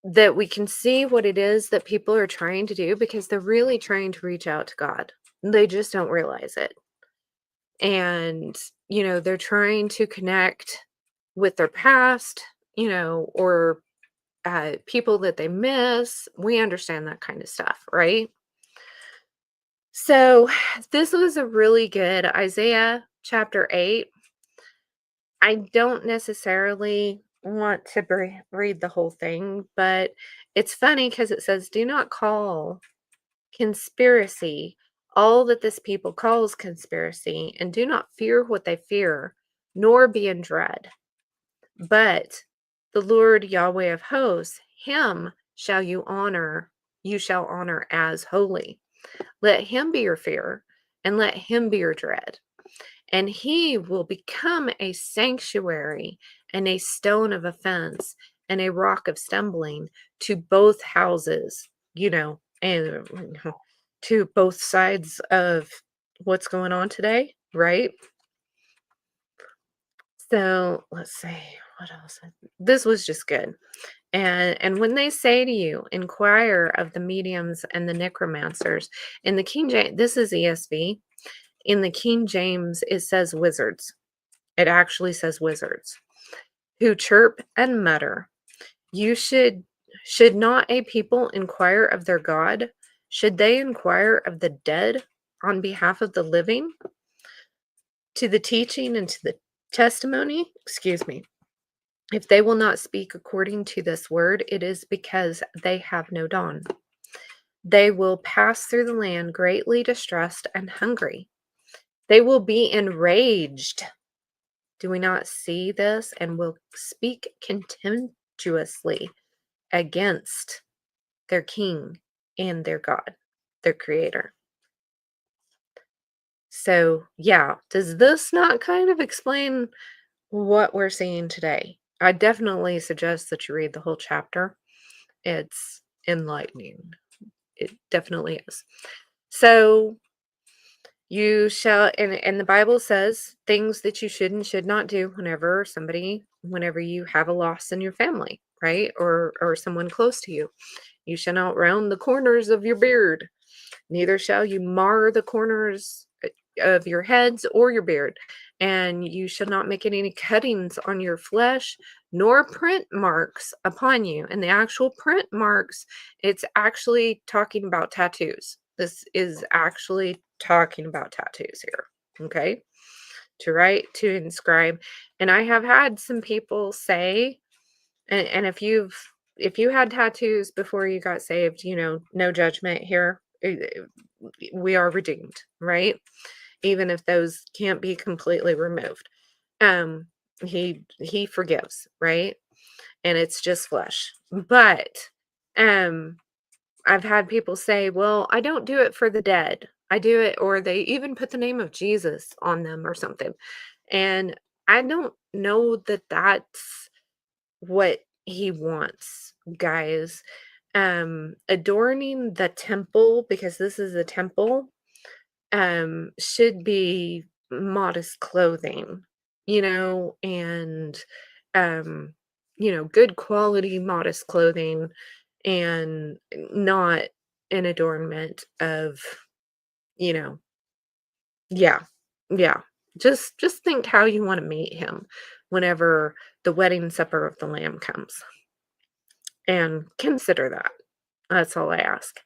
that we can see what it is that people are trying to do because they're really trying to reach out to God. They just don't realize it. And, they're trying to connect with their past, or people that they miss. We understand that kind of stuff, right? So, this was a really good Isaiah chapter 8. I don't necessarily want to read the whole thing, but it's funny because it says, "Do not call conspiracy all that this people calls conspiracy, and do not fear what they fear, nor be in dread. But the Lord Yahweh of hosts, him you shall honor as holy. Let him be your fear, and let him be your dread. And he will become a sanctuary and a stone of offense and a rock of stumbling to both houses," and to both sides of what's going on today, right? So let's see what else. This was just good. And when they say to you, inquire of the mediums and the necromancers, in the King James, this is ESV. In the King James, it says wizards. It actually says wizards who chirp and mutter. You should not a people inquire of their God? Should they inquire of the dead on behalf of the living? To the teaching and to the testimony, excuse me. If they will not speak according to this word, it is because they have no dawn. They will pass through the land greatly distressed and hungry. They will be enraged. Do we not see this? And will speak contemptuously against their king and their God, their creator. So, yeah, does this not kind of explain what we're seeing today? I definitely suggest that you read the whole chapter. It's enlightening. It definitely is. So, you shall, and the Bible says things that you should and should not do whenever you have a loss in your family, right? Or someone close to you. You shall not round the corners of your beard, neither shall you mar the corners of your heads or your beard. And you shall not make any cuttings on your flesh, nor print marks upon you. And the actual print marks, it's actually talking about tattoos. This is actually talking about tattoos here. Okay. To write, to inscribe. And I have had some people say, and if you had tattoos before you got saved, no judgment here. We are redeemed, right? Even if those can't be completely removed. Um, he forgives, right? And it's just flesh. But um I've had people say, "Well, I don't do it for the dead. I do it," or they even put the name of Jesus on them or something. And I don't know that that's what he wants, guys. Adorning the temple, because this is a temple, should be modest clothing, and um, good quality modest clothing, and not an adornment of, you know, yeah, yeah. Just think how you want to meet him whenever the wedding supper of the Lamb comes, and consider that. That's all I ask.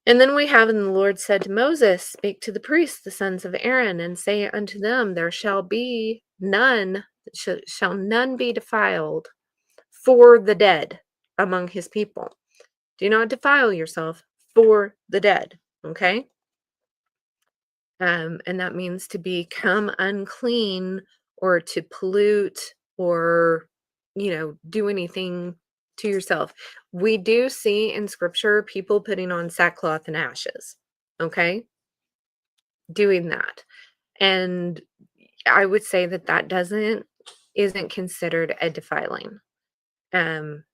And then we have, and the Lord said to Moses, speak to the priests, the sons of Aaron, and say unto them, there shall be none, shall none be defiled for the dead among his people. Do not defile yourself for the dead. Okay. And that means to become unclean, or to pollute, or, do anything to yourself. We do see in scripture people putting on sackcloth and ashes. Okay. Doing that. And I would say that that isn't considered a defiling. Um,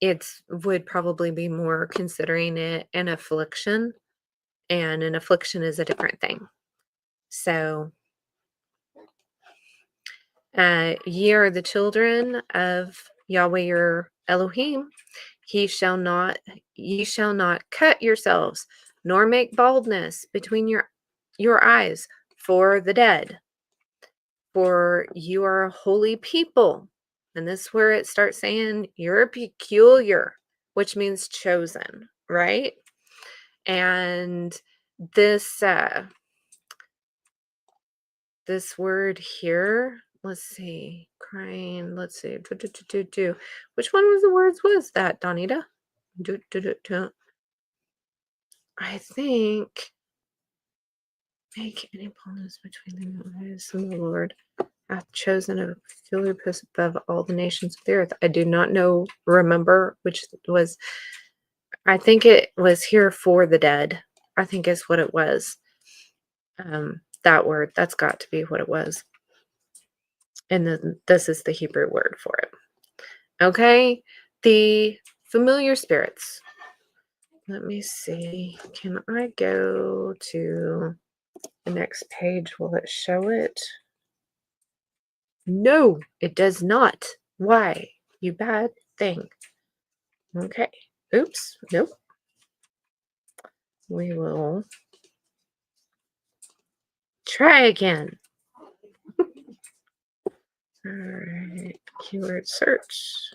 it's would probably be more considering it an affliction, and an affliction is a different thing. So, ye are the children of Yahweh your Elohim. Ye shall not cut yourselves, nor make baldness between your eyes for the dead. For you are a holy people. And this is where it starts saying you're peculiar, which means chosen, right? And this this word here, let's see, crying, let's see, which one was the words was that, Donita? I think make any boldness between the eyes and the Lord hath chosen a peculiar place above all the nations of the earth. I do not remember which was, I think it was here for the dead, I think is what it was. That word, that's got to be what it was. And then this is the Hebrew word for it. Okay, the familiar spirits. Let me see. Can I go to the next page? Will it show it? No, it does not. Why? You bad thing. Okay. Oops. Nope. We will try again. All right. Keyword search.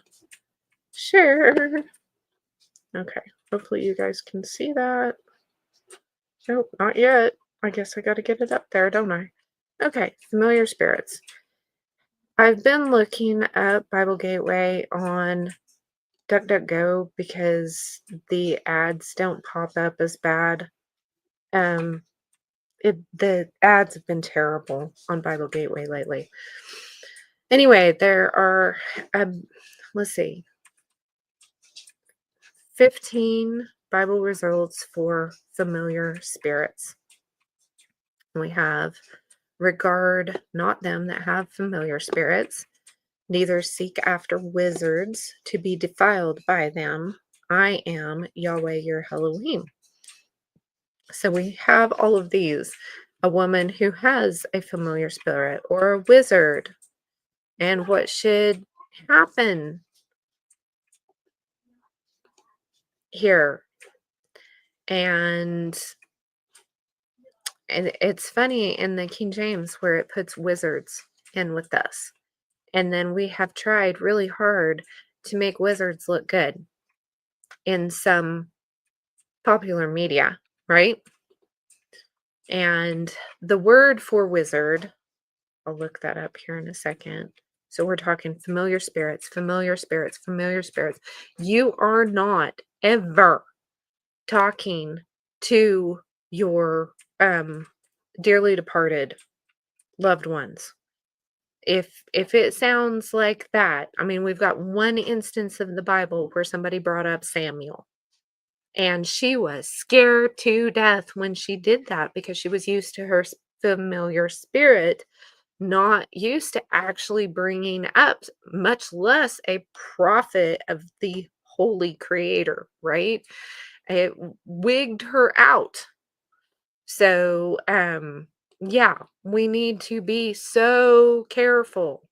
Share. Okay. Hopefully you guys can see that. Nope, not yet. I guess I got to get it up there, don't I? Okay. Familiar spirits. I've been looking up Bible Gateway on DuckDuckGo because the ads don't pop up as bad. The ads have been terrible on Bible Gateway lately. Anyway, there are, let's see, 15 Bible results for familiar spirits. We have, regard not them that have familiar spirits, neither seek after wizards to be defiled by them. I am Yahweh your Elohim. So we have all of these. A woman who has a familiar spirit, or a wizard. And what should happen here? And And it's funny in the King James where it puts wizards in with us. And then we have tried really hard to make wizards look good in some popular media, right? And the word for wizard, I'll look that up here in a second. So we're talking familiar spirits, familiar spirits, familiar spirits. You are not ever talking to your dearly departed loved ones. If it sounds like that, I mean, we've got one instance of the Bible where somebody brought up Samuel, and she was scared to death when she did that because she was used to her familiar spirit, not used to actually bringing up, much less a prophet of the holy creator, right? It wigged her out. So, yeah, we need to be so careful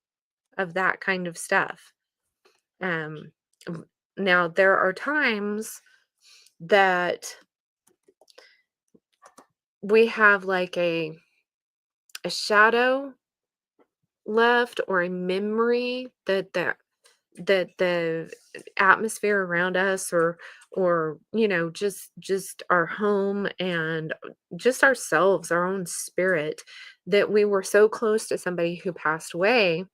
of that kind of stuff. Um, Now there are times that we have like a shadow left or a memory that the atmosphere around us or just our home and just ourselves, our own spirit, that we were so close to somebody who passed away.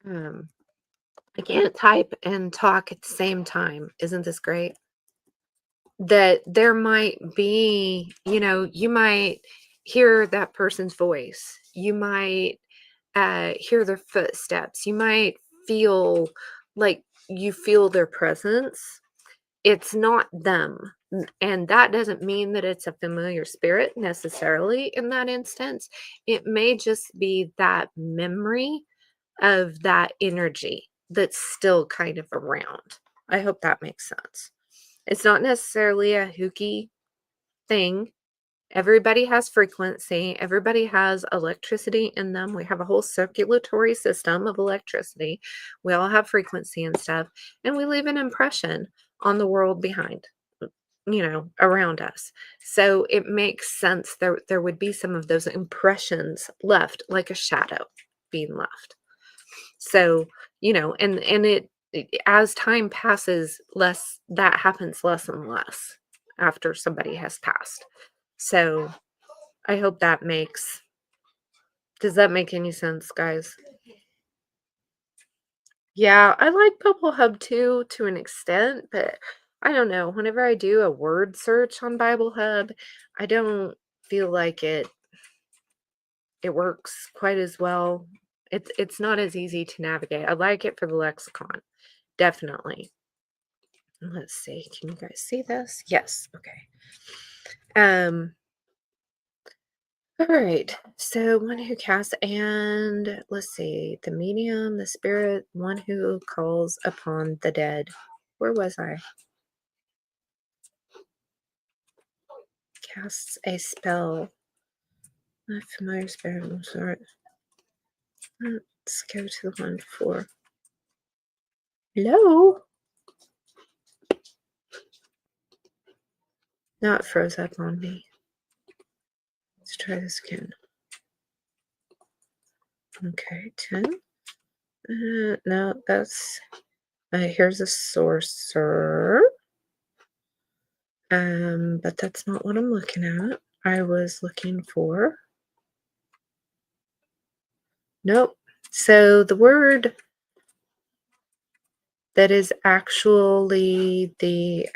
um I can't type and talk at the same time. Isn't this great? That there might be, you might hear that person's voice. You might hear their footsteps. You might feel like you feel their presence. It's not them. And that doesn't mean that it's a familiar spirit necessarily in that instance. It may just be that memory of that energy that's still kind of around. I hope that makes sense. It's not necessarily a hooky thing. Everybody has frequency. Everybody has electricity in them. We have a whole circulatory system of electricity. We all have frequency and stuff. And we leave an impression on the world behind, around us. So it makes sense there would be some of those impressions left, like a shadow being left. So, and as time passes, less that happens less and less after somebody has passed. So, I hope that makes does that make any sense, guys? Yeah, I like Bubble Hub too to an extent, but I don't know. Whenever I do a word search on Bible Hub, I don't feel like it works quite as well. It's not as easy to navigate. I like it for the lexicon, definitely. Let's see. Can you guys see this? Yes. Okay. Um. All right. So one who casts, and let's see, the medium, the spirit, one who calls upon the dead. Where was I? Casts a spell. Not familiar spirit. I'm sorry. Let's go to the one for. Hello. Now it froze up on me. Let's try this again. Okay, 10. No, that's. Here's a sorcerer. But that's not what I'm looking at. I was looking for. Nope. So the word that is actually the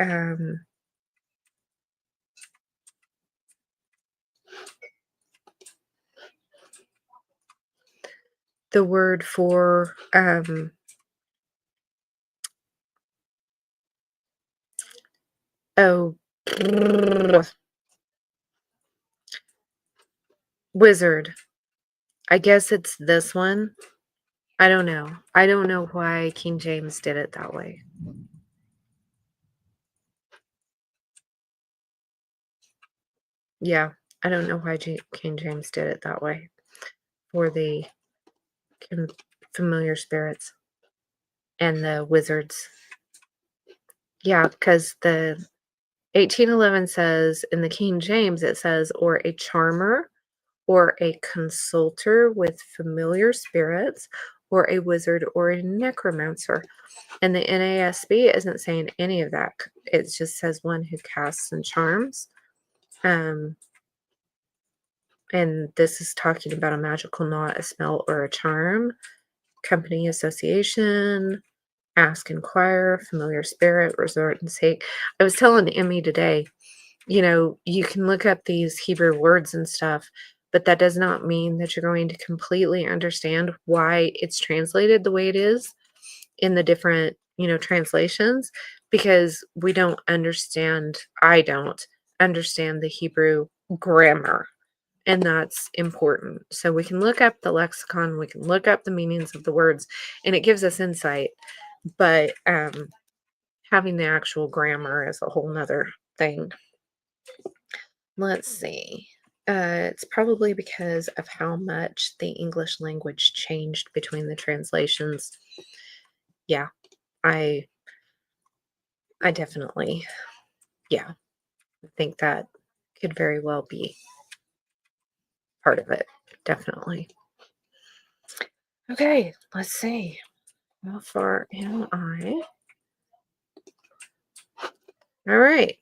word for oh wizard. I guess it's this one. I don't know. I don't know why King James did it that way. Yeah, I don't know why King James did it that way for the familiar spirits and the wizards. Yeah, because 1811 says in the King James, it says, or a charmer, or a consulter with familiar spirits, or a wizard, or a necromancer. And the NASB isn't saying any of that. It just says one who casts and charms. And this is talking about a magical knot, a spell, or a charm. Company, association, ask, inquire, familiar spirit, resort, and seek. I was telling Emmy today, you can look up these Hebrew words and stuff, but that does not mean that you're going to completely understand why it's translated the way it is in the different, translations, because I don't understand the Hebrew grammar, and that's important. So we can look up the lexicon, we can look up the meanings of the words, and it gives us insight, but having the actual grammar is a whole nother thing. Let's see. It's probably because of how much the English language changed between the translations. Yeah, I definitely, yeah, think that could very well be part of it. Definitely. Okay, let's see. How far am I? All right.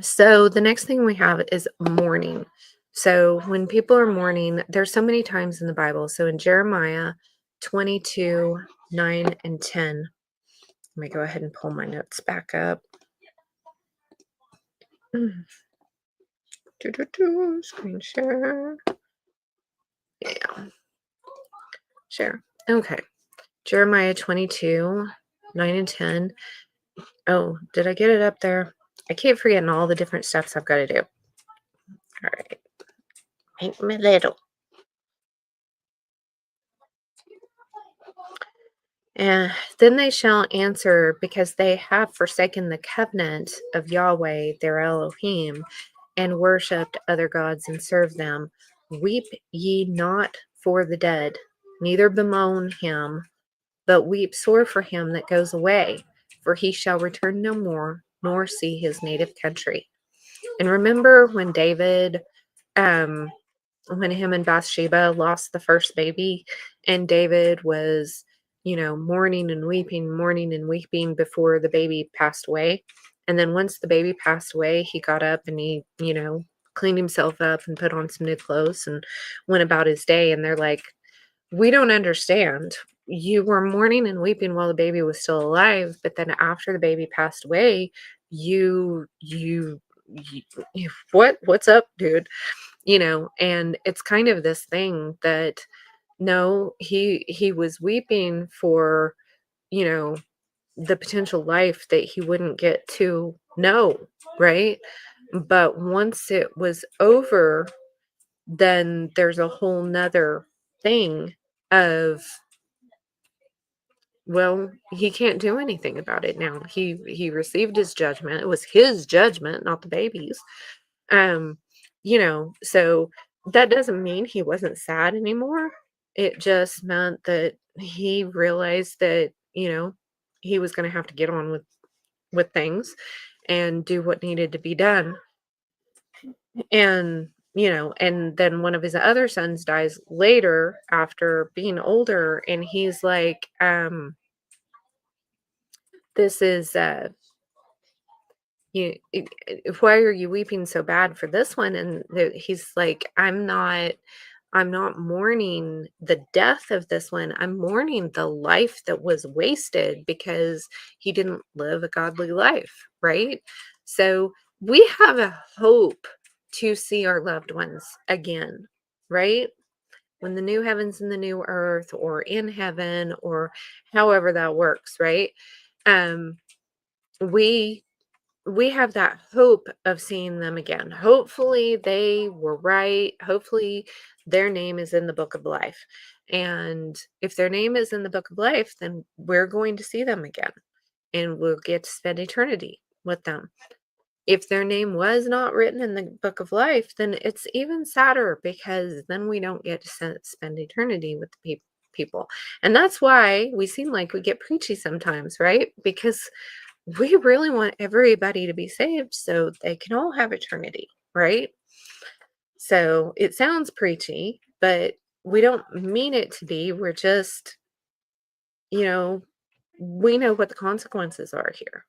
So the next thing we have is mourning. So when people are mourning, there's so many times in the Bible. So in Jeremiah 22, 9, and 10, let me go ahead and pull my notes back up. Screen share. Yeah. Share. Okay. Jeremiah 22, 9 and 10. Oh, did I get it up there? I keep forgetting all the different steps I've got to do. All right. Make me little. And then they shall answer, because they have forsaken the covenant of Yahweh, their Elohim, and worshipped other gods and served them. Weep ye not for the dead, neither bemoan him, but weep sore for him that goes away, for he shall return no more, nor see his native country. And remember when David, when him and Bathsheba lost the first baby, and David was, mourning and weeping before the baby passed away. And then once the baby passed away, he got up and he, cleaned himself up and put on some new clothes and went about his day. And they're like, we don't understand. You were mourning and weeping while the baby was still alive, but then after the baby passed away, what's up, dude? And it's kind of this thing that, no, he was weeping for, the potential life that he wouldn't get to know, right? But once it was over, then there's a whole nother thing of, well, he can't do anything about it now. He received his judgment. It was his judgment, not the baby's. Um, so that doesn't mean he wasn't sad anymore. It just meant that he realized that, he was going to have to get on with things and do what needed to be done. And then one of his other sons dies later after being older, and he's like, this is why are you weeping so bad for this one? And he's like, I'm not mourning the death of this one. I'm mourning the life that was wasted because he didn't live a godly life, right? So we have a hope to see our loved ones again, right? When the new heavens and the new earth, or in heaven, or however that works, right? Um, we we have that hope of seeing them again. Hopefully they were right. Hopefully their name is in the book of life. And if their name is in the book of life, then we're going to see them again and we'll get to spend eternity with them. If their name was not written in the book of life, then it's even sadder, because then we don't get to spend eternity with the people. And that's why we seem like we get preachy sometimes, right? Because we really want everybody to be saved so they can all have eternity, right? So it sounds preachy, but we don't mean it to be. We're just, you know, we know what the consequences are here.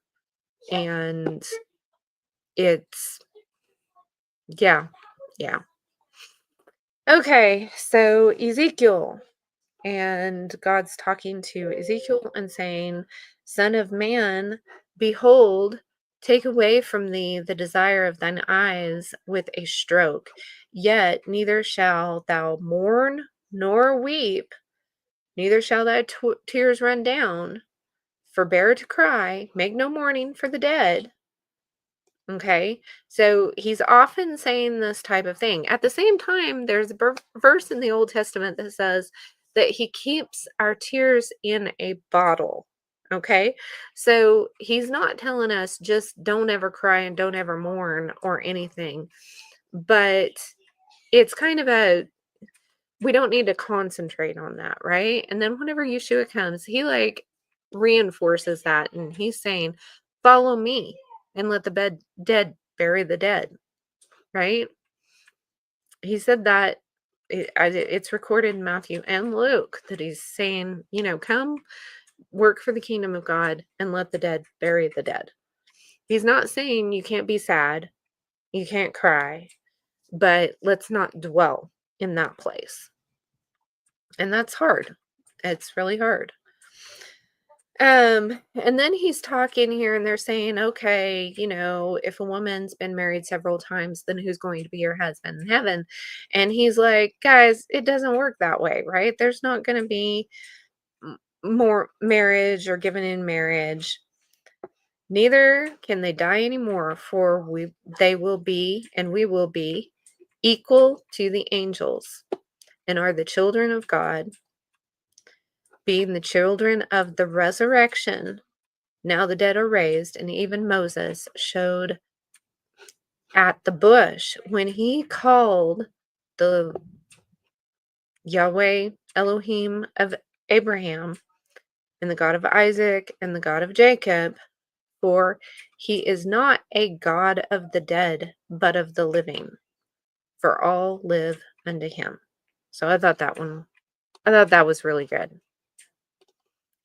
And it's, yeah, yeah. Okay, so Ezekiel, and God's talking to Ezekiel and saying, Son of man, behold, take away from thee the desire of thine eyes with a stroke, yet neither shall thou mourn nor weep, neither shall thy tears run down. Forbear to cry, make no mourning for the dead. Okay, so he's often saying this type of thing. At the same time, there's a verse in the Old Testament that says that he keeps our tears in a bottle. Okay, so he's not telling us just don't ever cry and don't ever mourn or anything, but it's kind of a we don't need to concentrate on that, right? And then whenever Yeshua comes, he like reinforces that and he's saying, follow me and let the dead bury the dead, right? He said that it's recorded in Matthew and Luke that he's saying, come work for the kingdom of God and let the dead bury the dead. He's not saying you can't be sad, you can't cry, but let's not dwell in that place. And that's hard. It's really hard. And then he's talking here and they're saying, okay, if a woman's been married several times, then who's going to be your husband in heaven? And he's like, guys, it doesn't work that way, right? There's not going to be more marriage or given in marriage. Neither can they die anymore, for they will be, and we will be equal to the angels and are the children of God, being the children of the resurrection. Now the dead are raised, and even Moses showed at the bush when he called the Yahweh Elohim of Abraham and the God of Isaac and the God of Jacob, for he is not a God of the dead, but of the living, for all live unto him. So I thought that was really good.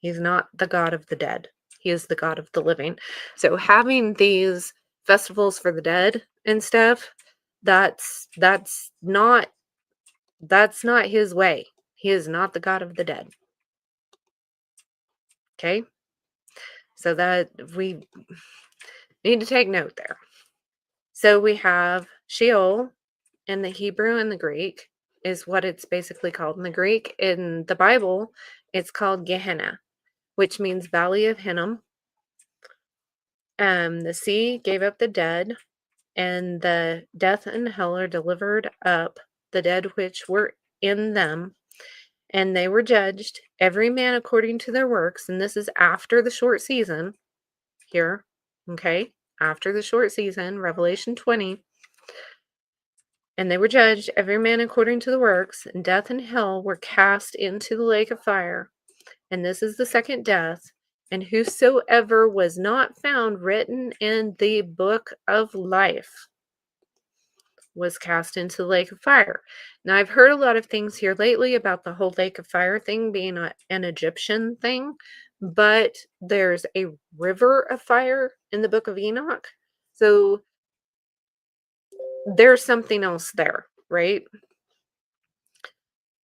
He's not the God of the dead. He is the God of the living. So having these festivals for the dead and stuff, that's not his way. He is not the God of the dead. Okay? So that we need to take note there. So we have Sheol in the Hebrew and the Greek is what it's basically called in the Greek. In the Bible, it's called Gehenna, which means Valley of Hinnom. The sea gave up the dead, and the death and hell are delivered up, the dead which were in them, and they were judged, every man according to their works. And this is after the short season here, okay? After the short season, Revelation 20. And they were judged, every man according to the works, and death and hell were cast into the lake of fire. And this is the second death. And whosoever was not found written in the book of life was cast into the lake of fire. Now, I've heard a lot of things here lately about the whole lake of fire thing being an Egyptian thing, but there's a river of fire in the book of Enoch. So there's something else there, right?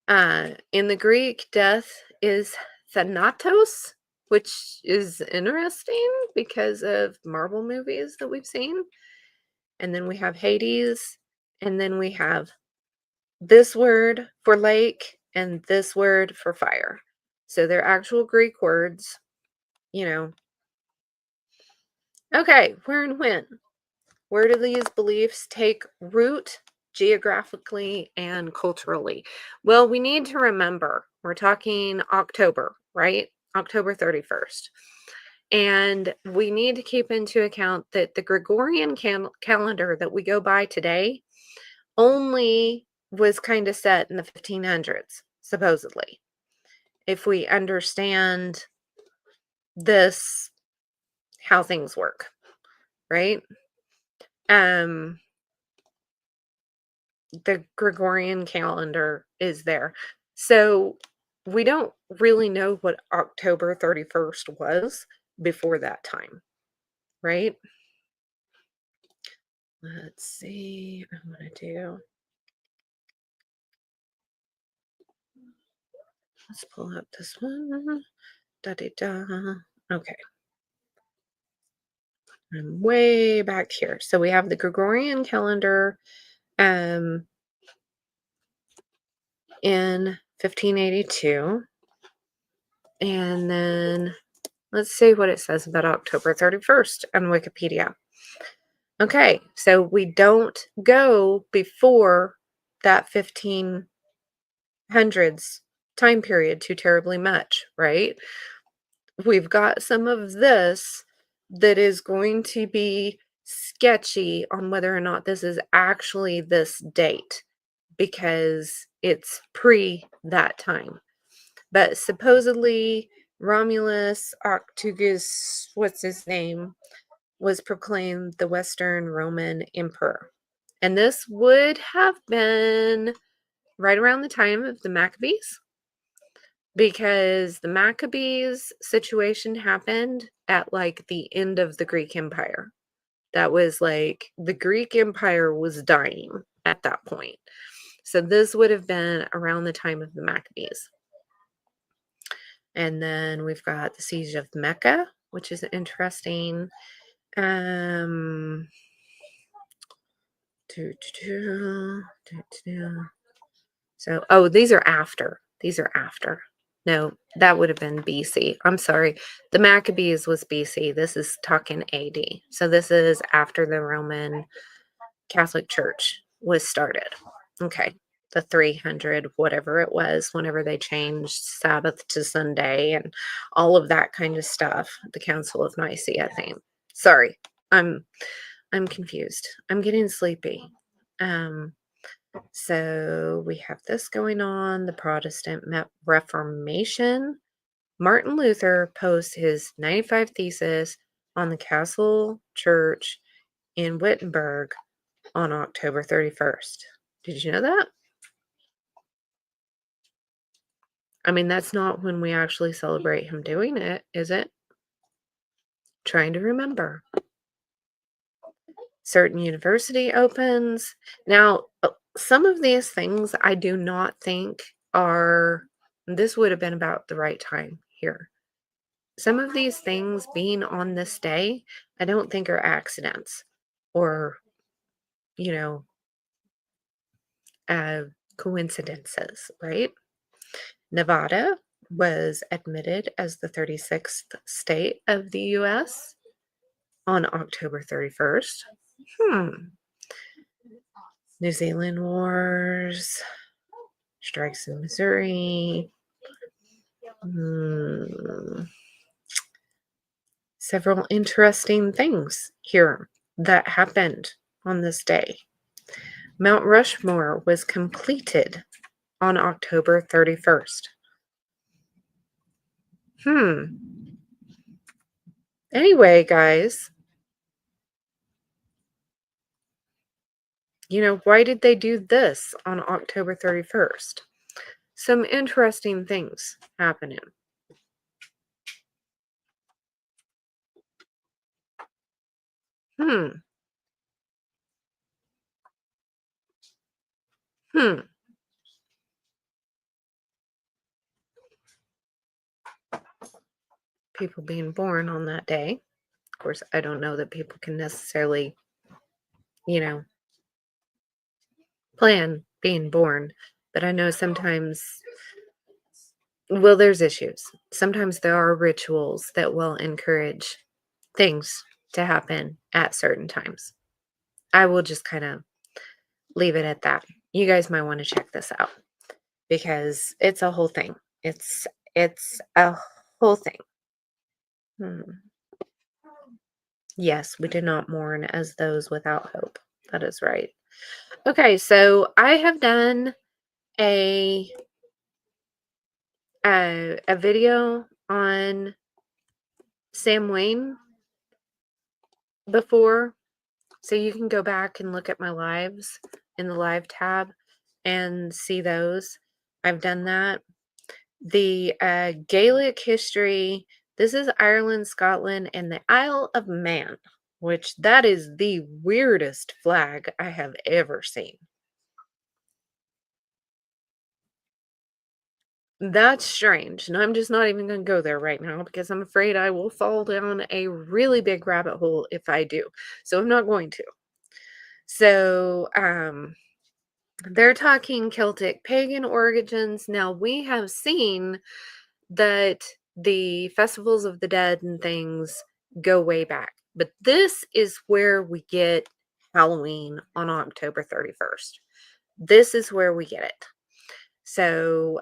In the Greek, death is thanatos, which is interesting because of Marvel movies that we've seen. And then we have Hades, and then we have this word for lake and this word for fire. So they're actual Greek words, Okay, where and when? Where do these beliefs take root geographically and culturally? Well, we need to remember we're talking October, right? October 31st. And we need to keep into account that the Gregorian calendar that we go by today only was kind of set in the 1500s, supposedly. If we understand this how things work, right? Um, the Gregorian calendar is there. So we don't really know what October 31st was before that time, right? Let's see. I'm going to do, let's pull up this one. Da da da. Okay. I'm way back here. So we have the Gregorian calendar um, in 1582. And then let's see what it says about October 31st on Wikipedia. Okay, so we don't go before that 1500s time period too terribly much, right? We've got some of this that is going to be sketchy on whether or not this is actually this date because it's pre that time. But supposedly Romulus Octugus, what's his name, was proclaimed the Western Roman Emperor. And this would have been right around the time of the Maccabees, because the Maccabees situation happened at like the end of the Greek Empire. That was like the Greek Empire was dying at that point. So this would have been around the time of the Maccabees. And then we've got the siege of Mecca, which is interesting. Um, So, oh, these are after. These are after. No, that would have been BC. I'm sorry. The Maccabees was BC. This is talking AD. So this is after the Roman Catholic Church was started. Okay. The 300, whatever it was, whenever they changed Sabbath to Sunday and all of that kind of stuff. The Council of Nicaea thing. Sorry. I'm confused. I'm getting sleepy. So we have this going on, the Protestant Reformation. Martin Luther posed his 95 thesis on the Castle Church in Wittenberg on October 31st. Did you know that? I mean, that's not when we actually celebrate him doing it, is it? Trying to remember. Certain university opens. Now, some of these things I do not think are, this would have been about the right time here. Some of these things being on this day, I don't think are accidents or, you know, uh, coincidences, right? Nevada was admitted as the 36th state of the US on October 31st. New Zealand wars, strikes in Missouri. Several interesting things here that happened on this day. Mount Rushmore was completed on October 31st. Anyway, guys, why did they do this on October 31st? Some interesting things happening. People being born on that day. Of course, I don't know that people can necessarily, plan being born, but I know sometimes, well, there's issues. Sometimes there are rituals that will encourage things to happen at certain times. I will just kind of leave it at that. You guys might want to check this out because it's a whole thing. It's a whole thing. Yes, we do not mourn as those without hope. That is right. Okay, so I have done a video on Samhain before. So you can go back and look at my lives in the live tab and see those. I've done that. The Gaelic history, this is Ireland, Scotland, and the Isle of Man, which that is the weirdest flag I have ever seen. That's strange. And I'm just not even going to go there right now because I'm afraid I will fall down a really big rabbit hole if I do. So I'm not going to. So, they're talking Celtic pagan origins. Now, we have seen that the festivals of the dead and things go way back, but this is where we get Halloween on October 31st. This is where we get it. So,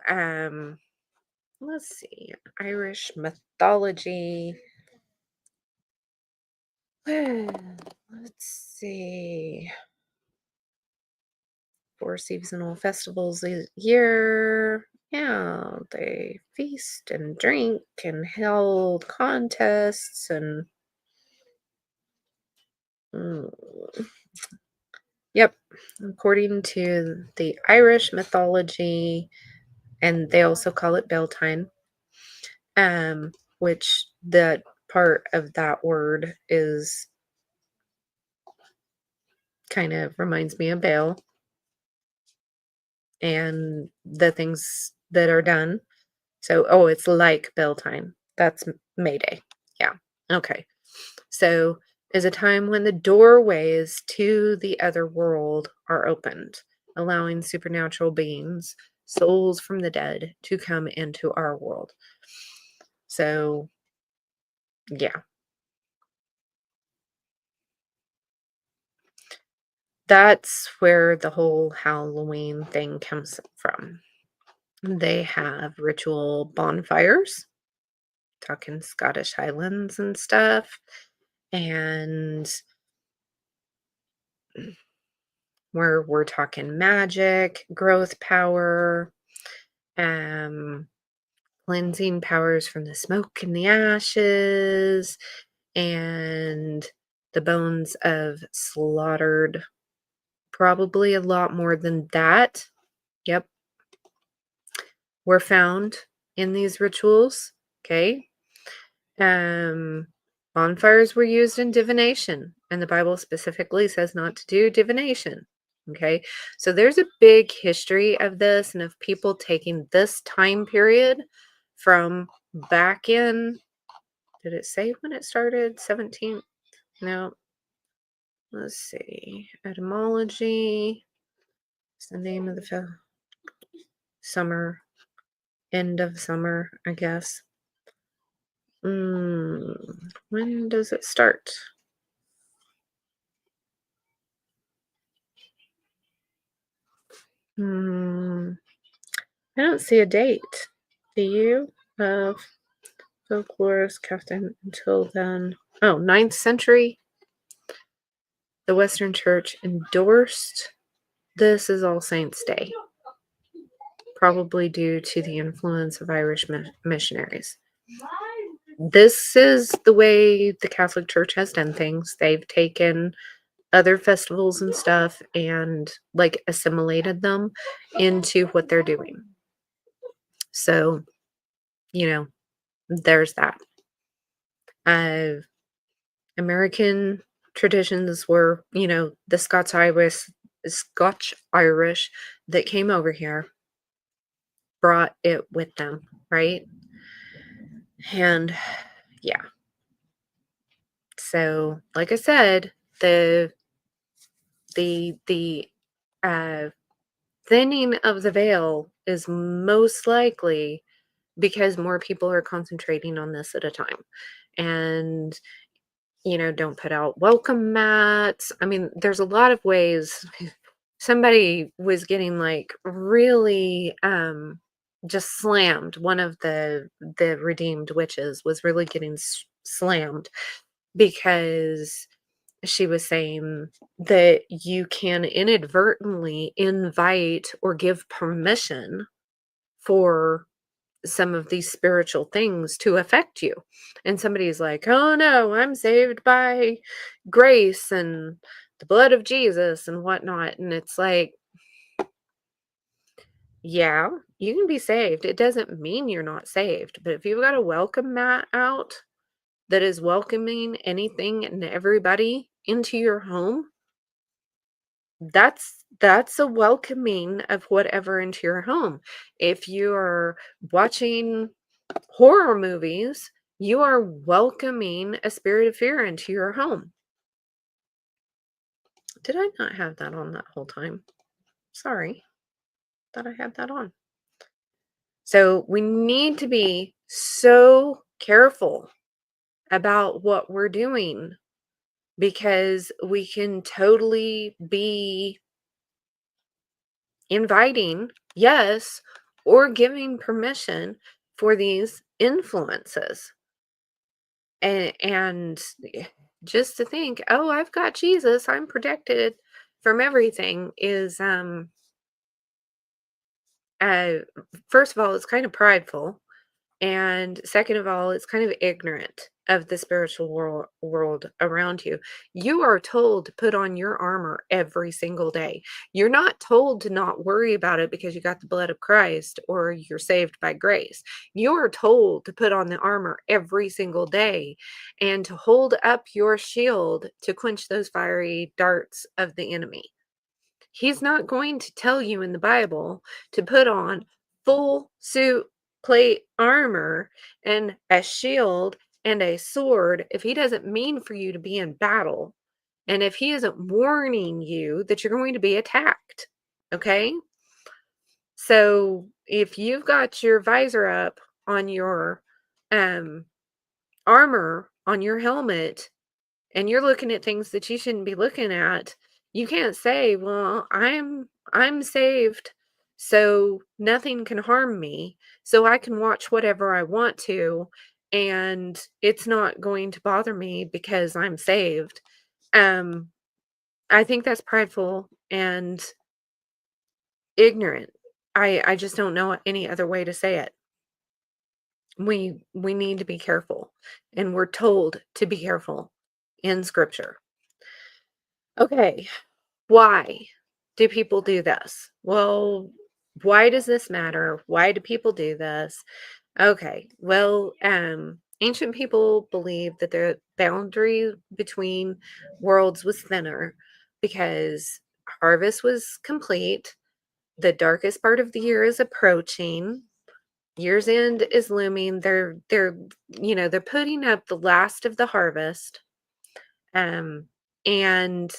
let's see. Irish mythology. Let's see. 4 seasonal festivals a year. Yeah, they feast and drink and held contests and mm, yep, according to the Irish mythology, and they also call it Beltane, which that part of that word is kind of reminds me of Bale and the things that are done. So, oh, it's like Beltane. That's May Day. Yeah. Okay. So, is a time when the doorways to the other world are opened, allowing supernatural beings, souls from the dead, to come into our world. So, yeah, that's where the whole Halloween thing comes from. They have ritual bonfires, talking Scottish Highlands and stuff, and where we're talking magic, growth power, um, cleansing powers from the smoke and the ashes, and the bones of slaughtered. Probably a lot more than that. Yep, were found in these rituals. Okay. Um, bonfires were used in divination, and the Bible specifically says not to do divination. Okay, so there's a big history of this and of people taking this time period from back in, did it say when it started? 17th? No, let's see. Etymology. It's the name of the summer, end of summer, I guess. When does it start? I don't see a date. Do you? Of folklorist captain until then. Oh, 9th century. The Western Church endorsed this is All Saints' Day, probably due to the influence of Irish missionaries. This is the way the Catholic Church has done things. They've taken other festivals and stuff and like assimilated them into what they're doing. So, you know, there's that. American traditions were, the Scotch Irish that came over here brought it with them, right? And yeah. So, like I said, the uh thinning of the veil is most likely because more people are concentrating on this at a time. And don't put out welcome mats. I mean, there's a lot of ways. Somebody was getting like really just slammed. One of the redeemed witches was really getting slammed because she was saying that you can inadvertently invite or give permission for some of these spiritual things to affect you. And somebody's like, "Oh no, I'm saved by grace and the blood of Jesus and whatnot." And it's like, yeah, you can be saved. It doesn't mean you're not saved. But if you've got a welcome mat out that is welcoming anything and everybody into your home, that's a welcoming of whatever into your home. If you are watching horror movies, you are welcoming a spirit of fear into your home. Did I not have that on that whole time? Sorry, thought I had that on. So we need to be so careful about what we're doing because we can totally be inviting, yes, or giving permission for these influences. And just to think, "Oh, I've got Jesus, I'm protected from everything," is, uh, first of all, it's kind of prideful. And second of all, it's kind of ignorant of the spiritual world around you. You are told to put on your armor every single day. You're not told to not worry about it because you got the blood of Christ or you're saved by grace. You're told to put on the armor every single day and to hold up your shield to quench those fiery darts of the enemy. He's not going to tell you in the Bible to put on full suit plate armor and a shield and a sword if he doesn't mean for you to be in battle and if he isn't warning you that you're going to be attacked. Okay? So if you've got your visor up on your um armor on your helmet and you're looking at things that you shouldn't be looking at, you can't say, "Well, I'm saved, so nothing can harm me, so I can watch whatever I want to, and it's not going to bother me because I'm saved." Um, I think that's prideful and ignorant. I just don't know any other way to say it. We need to be careful, and we're told to be careful in scripture. Okay. Why do people do this? Well, why does this matter? Why do people do this? Okay. Well, ancient people believed that the boundary between worlds was thinner because harvest was complete. The darkest part of the year is approaching. Year's end is looming. They're putting up the last of the harvest. Um, and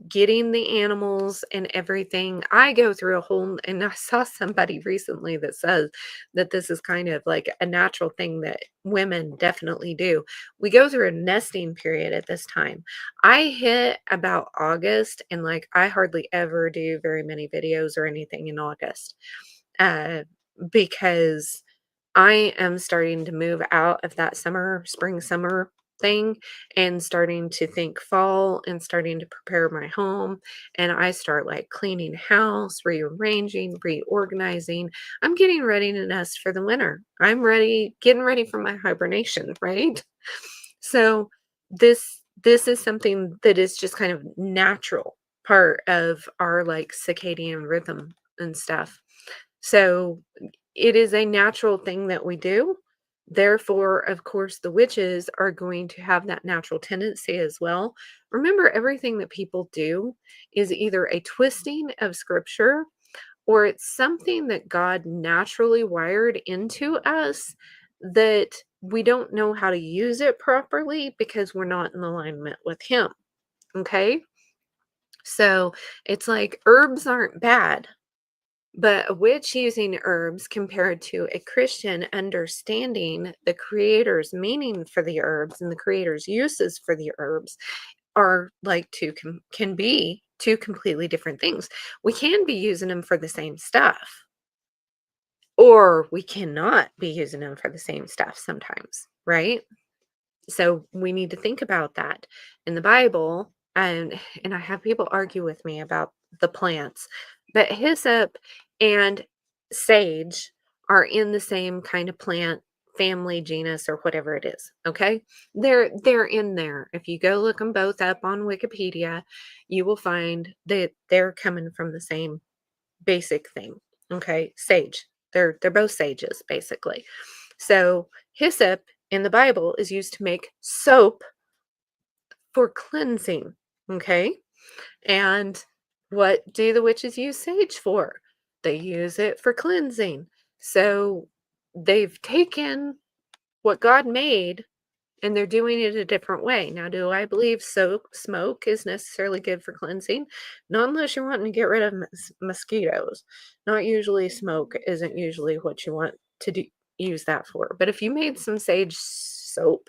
getting the animals and everything. I go through a whole, and I saw somebody recently that says that this is kind of like a natural thing that women definitely do. We go through a nesting period at this time. I hit about August, and like I hardly ever do very many videos or anything in August uh, because I am starting to move out of that spring, summer thing and starting to think fall and starting to prepare my home. And I start like cleaning house, rearranging, reorganizing. I'm getting ready to nest for the winter. I'm ready, getting ready for my hibernation, right? So this is something that is just kind of natural part of our like circadian rhythm and stuff. So it is a natural thing that we do. Therefore, of course, the witches are going to have that natural tendency as well. Remember, everything that people do is either a twisting of scripture or it's something that God naturally wired into us that we don't know how to use it properly because we're not in alignment with Him. Okay. So it's like herbs aren't bad. But a witch using herbs compared to a Christian understanding the creator's meaning for the herbs and the creator's uses for the herbs are like can be two completely different things. We can be using them for the same stuff, or we cannot be using them for the same stuff sometimes, right? So we need to think about that. In the Bible, and I have people argue with me about the plants, but hyssop and sage are in the same kind of plant family, genus, or whatever it is. Okay, they're in there. If you go look them both up on Wikipedia, you will find that they're coming from the same basic thing. Okay, sage. They're both sages basically. So hyssop in the Bible is used to make soap for cleansing. Okay, and what do the witches use sage for? They use it for cleansing. So they've taken what God made and they're doing it a different way. Now, do I believe smoke is necessarily good for cleansing? Not unless you're wanting to get rid of mosquitoes. Not usually smoke isn't usually what you want to use that for. But if you made some sage soap,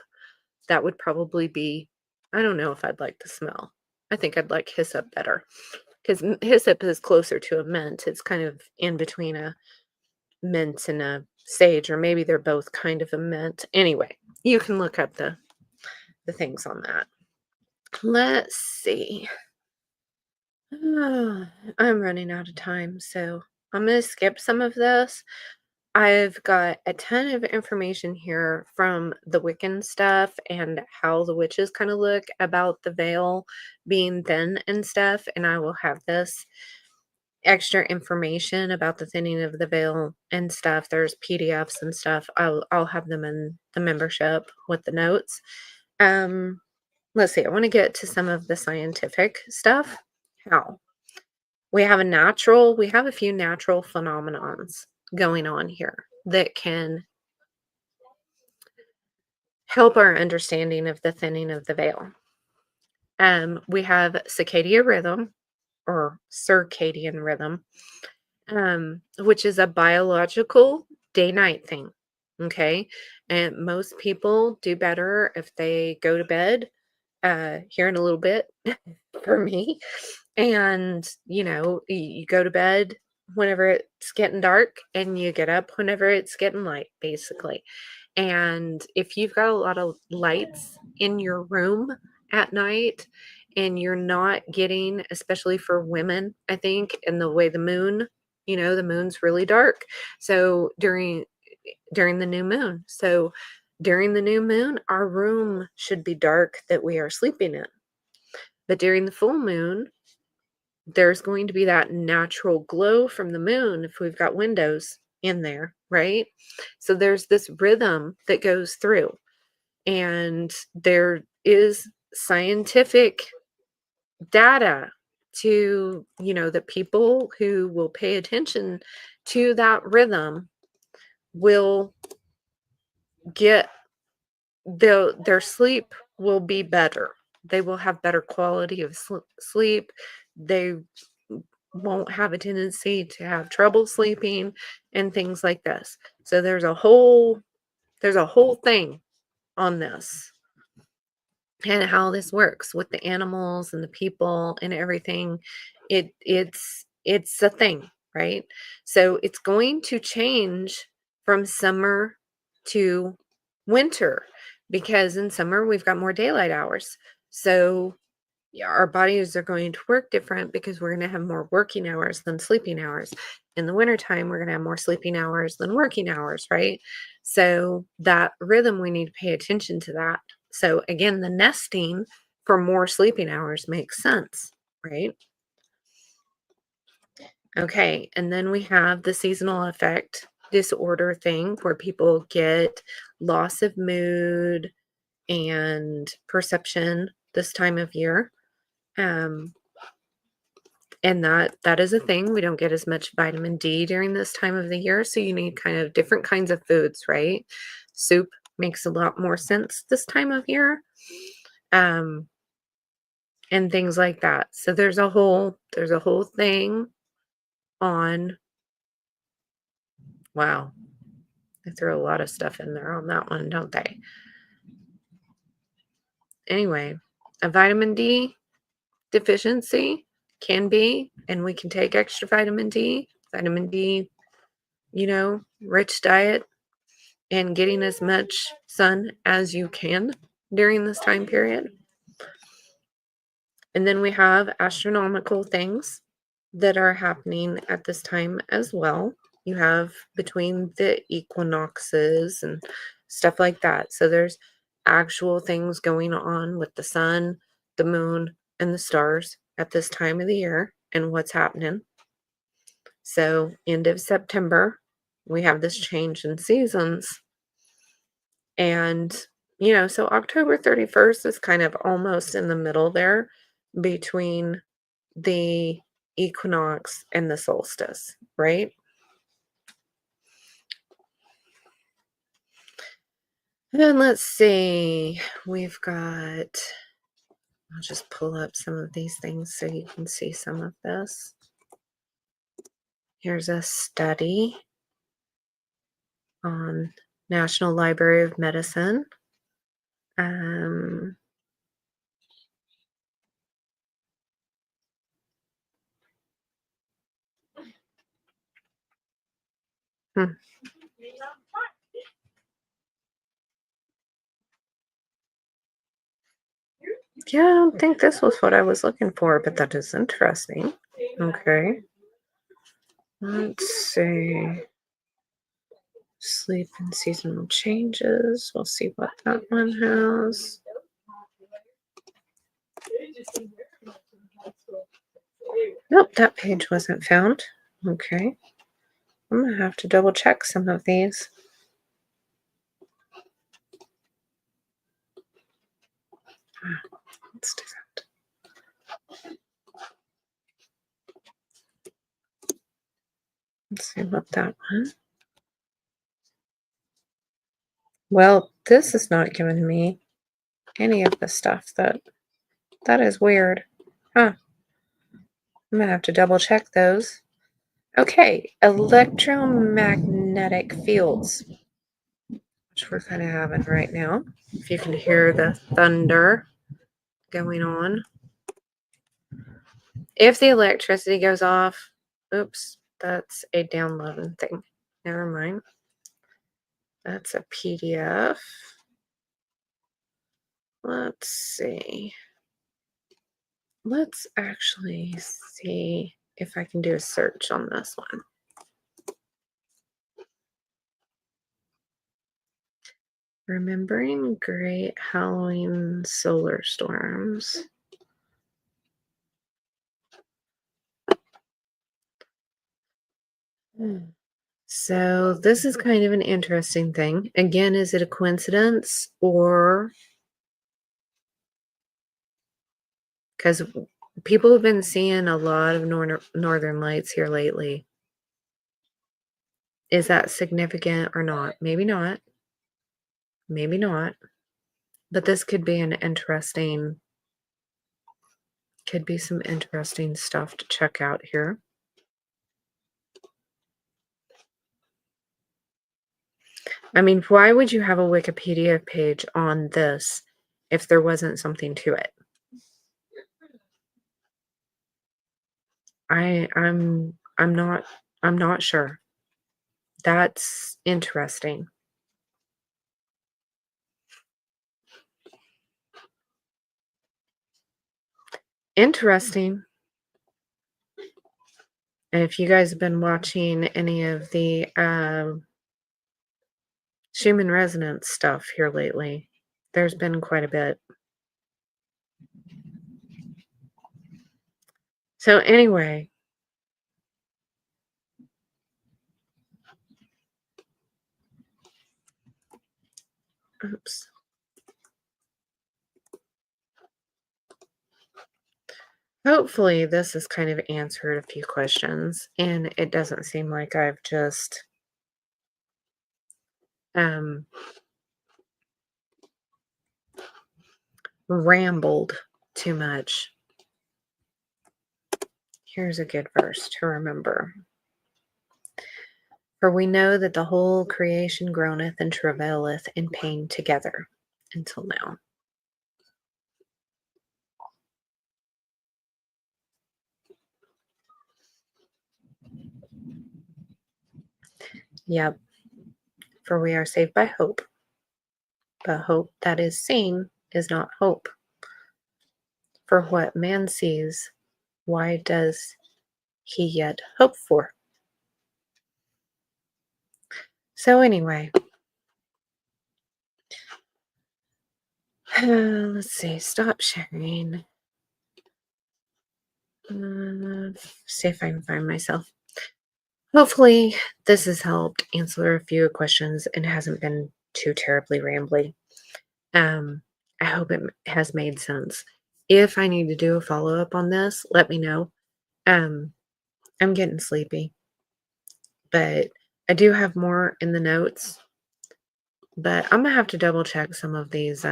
that would probably be, I don't know if I'd like the smell. I think I'd like hyssop better because hyssop is closer to a mint. It's kind of in between a mint and a sage, or maybe they're both kind of a mint. Anyway, you can look up the things on that. Let's see. I'm running out of time, so I'm going to skip some of this. I've got a ton of information here from the Wiccan stuff and how the witches kind of look about the veil being thin and stuff. And I will have this extra information about the thinning of the veil and stuff. There's PDFs and stuff. I'll have them in the membership with the notes. Let's see. I want to get to some of the scientific stuff. How we have a few natural phenomenons going on here that can help our understanding of the thinning of the veil. We have circadian rhythm or circadian rhythm, which is a biological day-night thing. Okay. And most people do better if they go to bed here in a little bit for me. And, you go to bed whenever it's getting dark and you get up whenever it's getting light, basically. And if you've got a lot of lights in your room at night and you're not getting, especially for women, I think, in the way the moon, the moon's really dark. So during the new moon. So during the new moon, our room should be dark that we are sleeping in. But during the full moon, there's going to be that natural glow from the moon if we've got windows in there, right? So there's this rhythm that goes through, and there is scientific data to, that people who will pay attention to that rhythm will get their sleep will be better. They will have better quality of sleep. They won't have a tendency to have trouble sleeping and things like this. So there's a whole thing on this and how this works with the animals and the people and everything. It's a thing, right? So it's going to change from summer to winter because in summer we've got more daylight hours. So our bodies are going to work different because we're going to have more working hours than sleeping hours. In the wintertime, we're going to have more sleeping hours than working hours, right? So that rhythm, we need to pay attention to that. So again, the nesting for more sleeping hours makes sense, right? Okay, and then we have the seasonal affect disorder thing where people get loss of mood and perception this time of year. And that is a thing. We don't get as much vitamin D during this time of the year, so you need kind of different kinds of foods, right? Soup makes a lot more sense this time of year. And things like that. So there's a whole thing on, wow. They throw a lot of stuff in there on that one, don't they? Anyway, a vitamin D deficiency can be, and we can take extra vitamin D, rich diet, and getting as much sun as you can during this time period. And then we have astronomical things that are happening at this time as well. you have between the equinoxes and stuff like that. So there's actual things going on with the sun, the moon, and the stars at this time of the year and what's happening. So end of September, we have this change in seasons. And, so October 31st is kind of almost in the middle there between the equinox and the solstice, right? And let's see, we've got, I'll just pull up some of these things so you can see some of this. Here's a study on National Library of Medicine. Um, hmm. Yeah, I don't think this was what I was looking for, but that is interesting. Okay. Let's see. Sleep and seasonal changes. We'll see what that one has. Nope, that page wasn't found. Okay. I'm going to have to double check some of these. Let's do that. Let's see about that one. Well, this is not giving me any of the stuff that is weird. Huh. I'm going to have to double check those. Okay, electromagnetic fields, which we're kind of having right now. If you can hear the thunder going on. If the electricity goes off, oops, that's a downloading thing. Never mind. That's a PDF. Let's see. Let's actually see if I can do a search on this one. Remembering Great Halloween Solar Storms. So this is kind of an interesting thing. Again, is it a coincidence or because people have been seeing a lot of northern lights here lately. Is that significant or not? Maybe not. Maybe not. But this could be could be some interesting stuff to check out here. I mean, why would you have a Wikipedia page on this if there wasn't something to it? I'm not sure. That's interesting. Interesting. And if you guys have been watching any of the Schumann resonance stuff here lately, there's been quite a bit. So anyway, oops. Hopefully this has kind of answered a few questions, and it doesn't seem like I've just rambled too much. Here's a good verse to remember. For we know that the whole creation groaneth and travaileth in pain together until now. Yep. For we are saved by hope. But hope that is seen is not hope. For what man sees, why does he yet hope for? So anyway, let's see. Stop sharing. See if I can find myself. Hopefully, this has helped answer a few questions and hasn't been too terribly rambly. Um, I hope it has made sense. If I need to do a follow up on this, let me know. Um, I'm getting sleepy, but I do have more in the notes. But I'm gonna have to double check some of these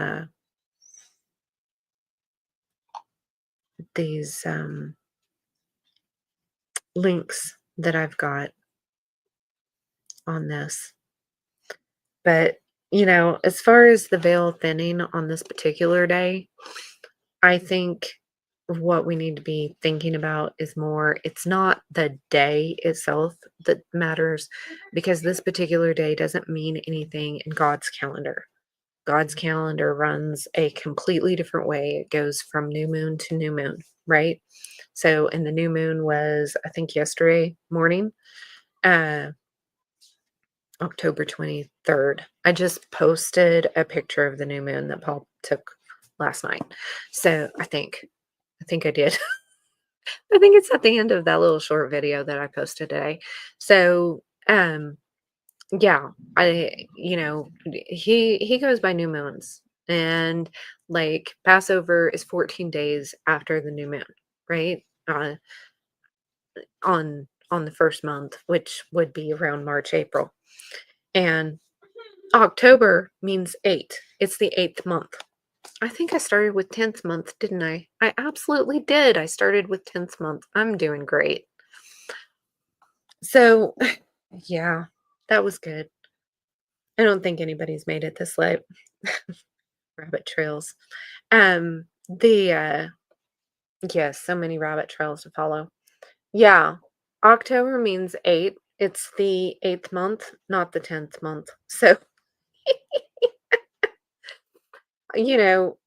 links that I've got on this. But as far as the veil thinning on this particular day, I think what we need to be thinking about is more, it's not the day itself that matters, because this particular day doesn't mean anything in God's calendar. God's calendar runs a completely different way. It goes from new moon to new moon, right? So, and the new moon was, I think, yesterday morning, uh, October 23rd. I just posted a picture of the new moon that Paul took last night. So I think I did. I think it's at the end of that little short video that I posted today. So, yeah, he goes by new moons, and like Passover is 14 days after the new moon, right? On the first month, which would be around March, April. And October means 8. It's the 8th month. I think I started with 10th month, didn't I? I absolutely did. I started with 10th month. I'm doing great. So, yeah, that was good. I don't think anybody's made it this late. Rabbit trails. The yes, so many rabbit trails to follow. Yeah. October means 8. It's the 8th month, not the 10th month. So, you know,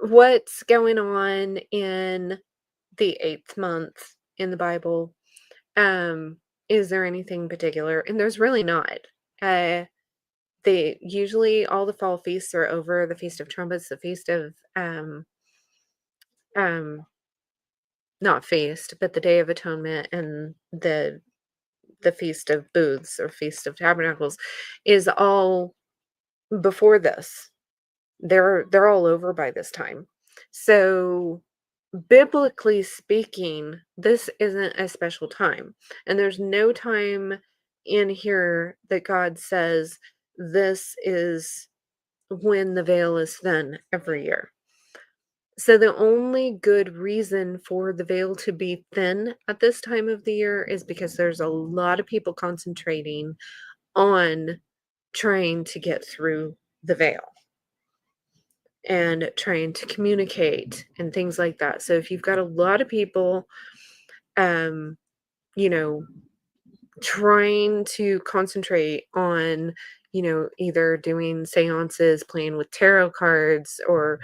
what's going on in the 8th month in the Bible? Um, is there anything particular? And there's really not. Uh They usually all the fall feasts are over, the Feast of Trumpets, the Feast of, um not feast, but the Day of Atonement, and the Feast of Booths or Feast of Tabernacles is all before this. They're all over by this time. So, biblically speaking, this isn't a special time, and there's no time in here that God says this is when the veil is thin every year. So the only good reason for the veil to be thin at this time of the year is because there's a lot of people concentrating on trying to get through the veil and trying to communicate and things like that. So if you've got a lot of people, um, you know, trying to concentrate on, either doing seances, playing with tarot cards or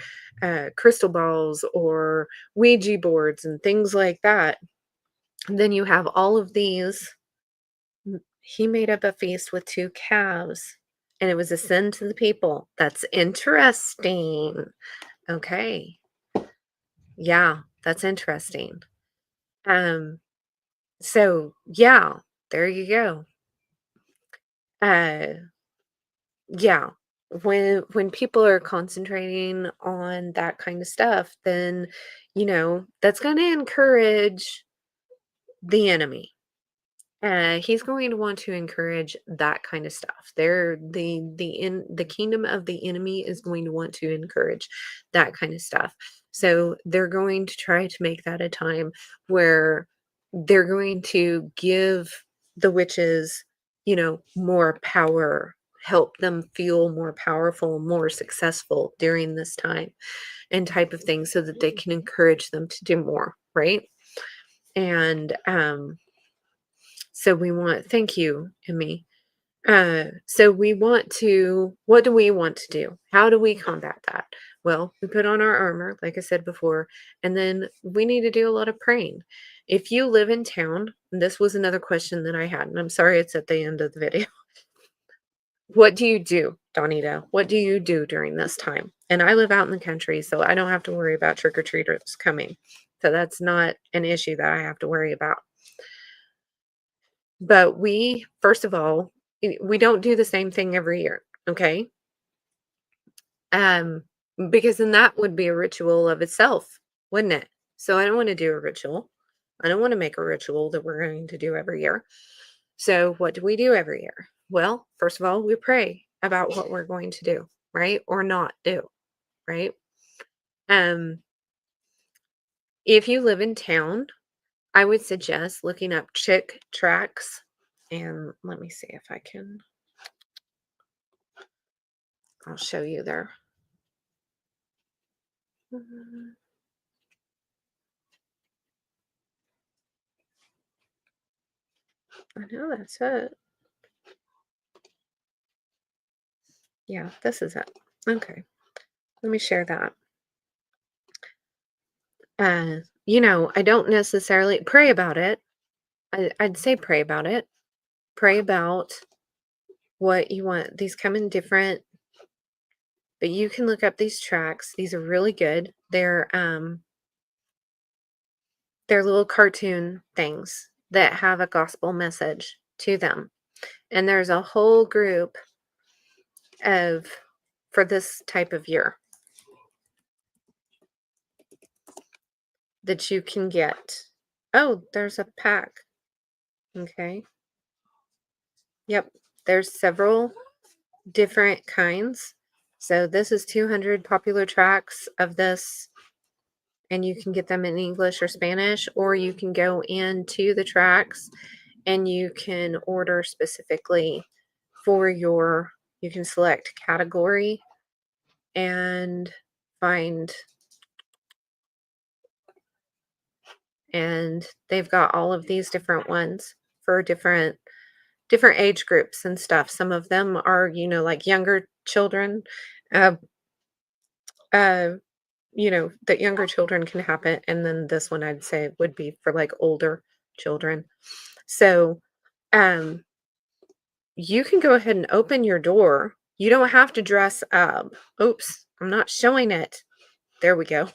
crystal balls or Ouija boards and things like that. And then you have all of these. He made up a feast with two calves, and it was a sin to the people. That's interesting. Okay. Yeah, that's interesting. Um, so yeah, there you go. Uh Yeah. When people are concentrating on that kind of stuff, then, that's going to encourage the enemy. He's going to want to encourage that kind of stuff. The kingdom of the enemy is going to want to encourage that kind of stuff. So they're going to try to make that a time where they're going to give the witches, more power, help them feel more powerful, more successful during this time and type of thing, so that they can encourage them to do more, right? And so we want, thank you, Emmy. So we want to, what do we want to do? How do we combat that? Well, we put on our armor, like I said before, and then we need to do a lot of praying. If you live in town, and this was another question that I had, and I'm sorry it's at the end of the video. What do you do, Donita? What do you do during this time? And I live out in the country, so I don't have to worry about trick-or-treaters coming. So that's not an issue that I have to worry about. But we, first of all, we don't do the same thing every year, okay? Um, because then that would be a ritual of itself, wouldn't it? So I don't want to do a ritual. I don't want to make a ritual that we're going to do every year. So what do we do every year? Well, first of all, we pray about what we're going to do, right? Or not do, right? Um, if you live in town, I would suggest looking up chick tracks. And let me see if I can, I'll show you there. Mhm. I know that's it. Yeah, this is it. Okay, let me share that. I don't necessarily pray about it. I'd say pray about it. Pray about what you want. These come in different, but you can look up these tracks. These are really good. They're little cartoon things that have a gospel message to them. And there's a whole group of for this type of year that you can get. Oh, there's a pack. Okay. Yep. There's several different kinds. So this is 200 popular tracks of this, and you can get them in English or Spanish, or you can go into the tracks and you can order specifically for you can select category and find, and they've got all of these different ones for different age groups and stuff. Some of them are, like younger children, uh, uh, that younger children can have it. And then this one I'd say would be for like older children. So, um, you can go ahead and open your door. You don't have to dress up. Oops, I'm not showing it. There we go.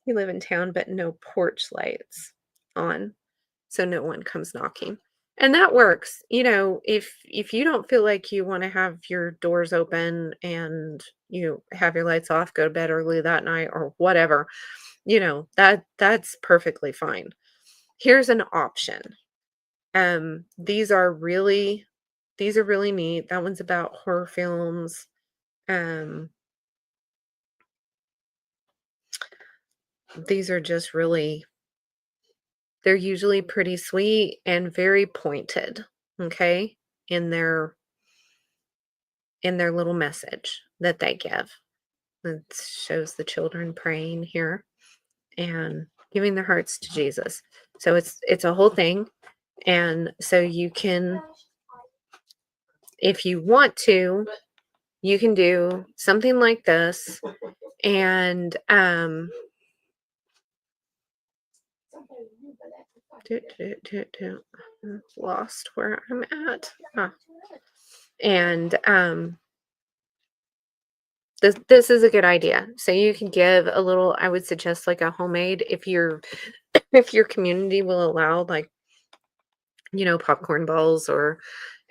You live in town, but no porch lights on, so no one comes knocking. And that works. If you don't feel like you want to have your doors open and you have your lights off, go to bed early that night or whatever, that's perfectly fine. Here's an option. These are really neat. That one's about horror films. Um, these are just really they're usually pretty sweet and very pointed, okay, in their little message that they give. It shows the children praying here and giving their hearts to Jesus. So it's a whole thing. And so you can, if you want to, you can do something like this. And lost where I'm at. And this is a good idea. So you can give a little, I would suggest like a homemade if if your community will allow, like, popcorn balls or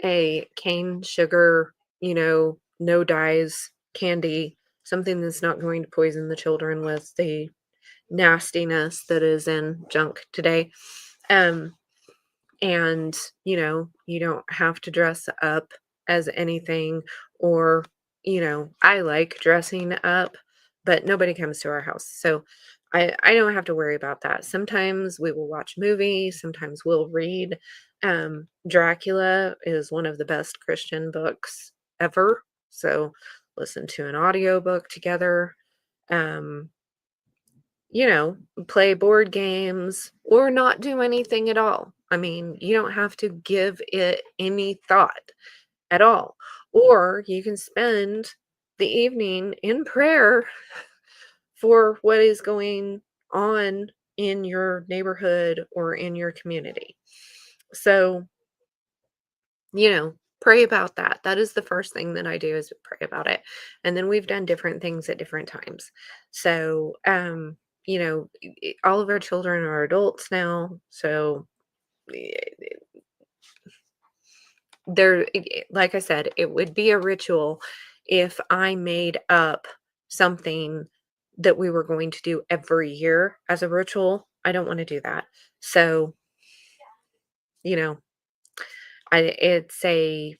a cane sugar, no dyes candy, something that's not going to poison the children with the nastiness that is in junk today. Um, and you don't have to dress up as anything, or I like dressing up, but nobody comes to our house, so I don't have to worry about that. Sometimes we will watch movies, sometimes we'll read. Dracula is one of the best Christian books ever, so listen to an audiobook together. um you know, Play board games or not do anything at all. I mean, you don't have to give it any thought at all. Or you can spend the evening in prayer for what is going on in your neighborhood or in your community. So, pray about that. That is the first thing that I do is pray about it. And then we've done different things at different times. So, all of our children are adults now. So, eh, like I said, it would be a ritual if I made up something that we were going to do every year as a ritual. I don't want to do that. So, you know, I it's a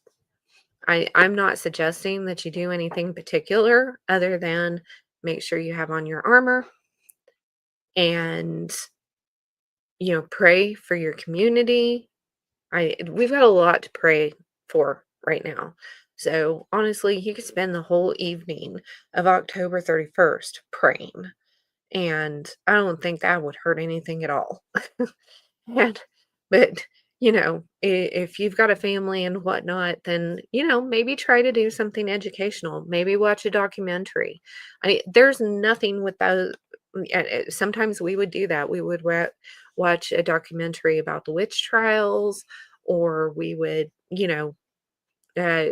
I'm not suggesting that you do anything particular other than make sure you have on your armor and, pray for your community. We've got a lot to pray for right now. So, honestly, you could spend the whole evening of October 31st praying, and I don't think that would hurt anything at all. And but, if you've got a family and whatnot, then, maybe try to do something educational. Maybe watch a documentary. There's nothing with those. Sometimes we would do that. We would watch a documentary about the witch trials, or we would, uh,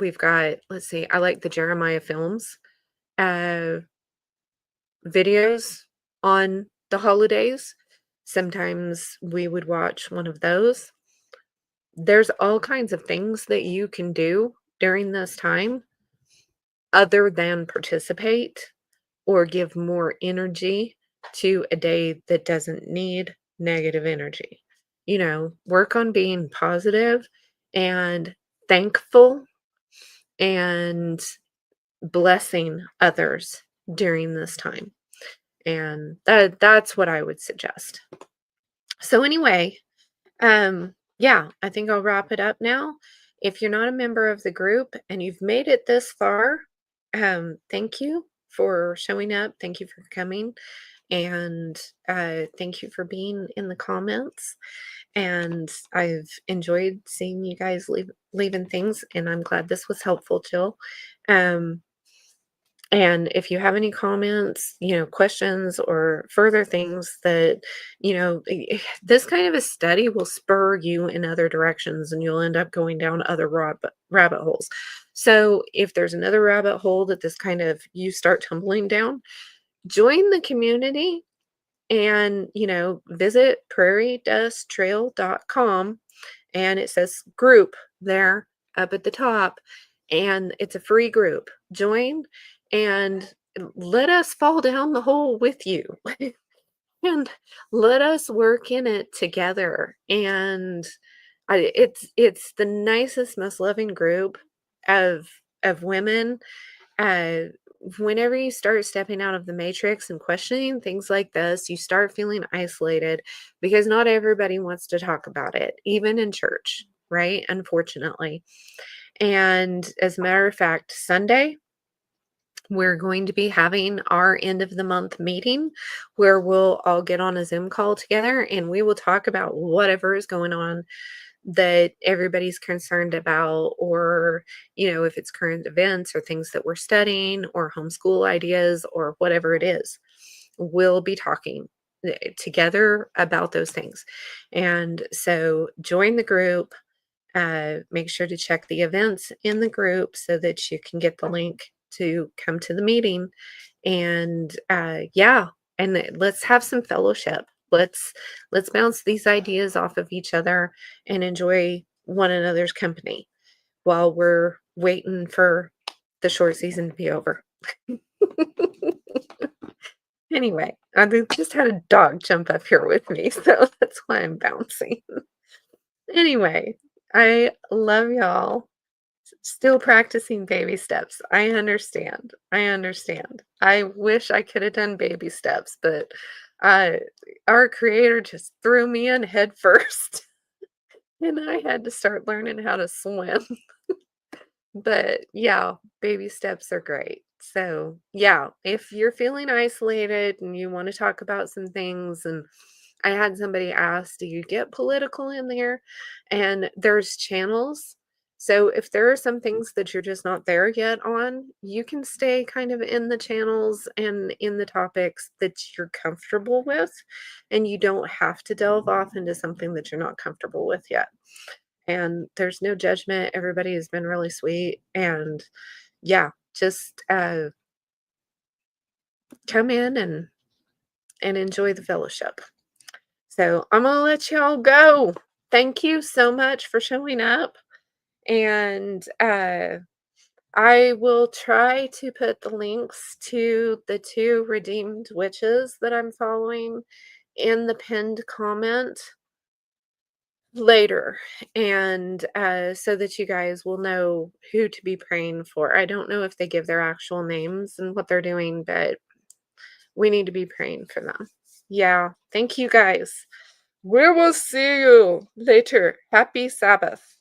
we've got, let's see, I like the Jeremiah films uh, videos on the holidays. Sometimes we would watch one of those. There's all kinds of things that you can do during this time other than participate or give more energy to a day that doesn't need negative energy. Work on being positive and thankful and blessing others during this time. And that's what I would suggest. So anyway, yeah, I think I'll wrap it up now. If you're not a member of the group and you've made it this far, thank you for showing up. Thank you for coming. And thank you for being in the comments. And I've enjoyed seeing you guys leaving things, and I'm glad this was helpful, Jill. Um, and if you have any comments, questions or further things that, this kind of a study will spur you in other directions and you'll end up going down other rabbit holes. So if there's another rabbit hole that this kind of you start tumbling down, join the community and, visit prairiedusttrail.com, and it says group there up at the top, and it's a free group. Join and let us fall down the hole with you. And let us work in it together. And it's the nicest, most loving group of women. uh, Whenever you start stepping out of the matrix and questioning things like this, you start feeling isolated because not everybody wants to talk about it, even in church, right? Unfortunately. And as a matter of fact, Sunday, we're going to be having our end of the month meeting where we'll all get on a Zoom call together and we will talk about whatever is going on that everybody's concerned about, or if it's current events or things that we're studying or homeschool ideas or whatever it is, we'll be talking together about those things. And so join the group. Make sure to check the events in the group so that you can get the link to come to the meeting. And yeah, and let's have some fellowship. Let's bounce these ideas off of each other and enjoy one another's company while we're waiting for the short season to be over. Anyway, I just had a dog jump up here with me, so that's why I'm bouncing. Anyway, I love y'all. Still practicing baby steps. I understand. I understand. I wish I could have done baby steps, but uh, our creator just threw me in head first, and I had to start learning how to swim. But yeah, baby steps are great. So, yeah, if you're feeling isolated and you want to talk about some things, and I had somebody ask, do you get political in there? And there's channels. So, if there are some things that you're just not there yet on, you can stay kind of in the channels and in the topics that you're comfortable with, and you don't have to delve off into something that you're not comfortable with yet. and there's no judgment. Everybody has been really sweet, and yeah, just come in and enjoy the fellowship. So I'm gonna let y'all go. Thank you so much for showing up, and I will try to put the links to the two redeemed witches that I'm following in the pinned comment later, and so that you guys will know who to be praying for. I don't know if they give their actual names and what they're doing, but we need to be praying for them. Yeah, thank you guys. We will see you later. Happy Sabbath.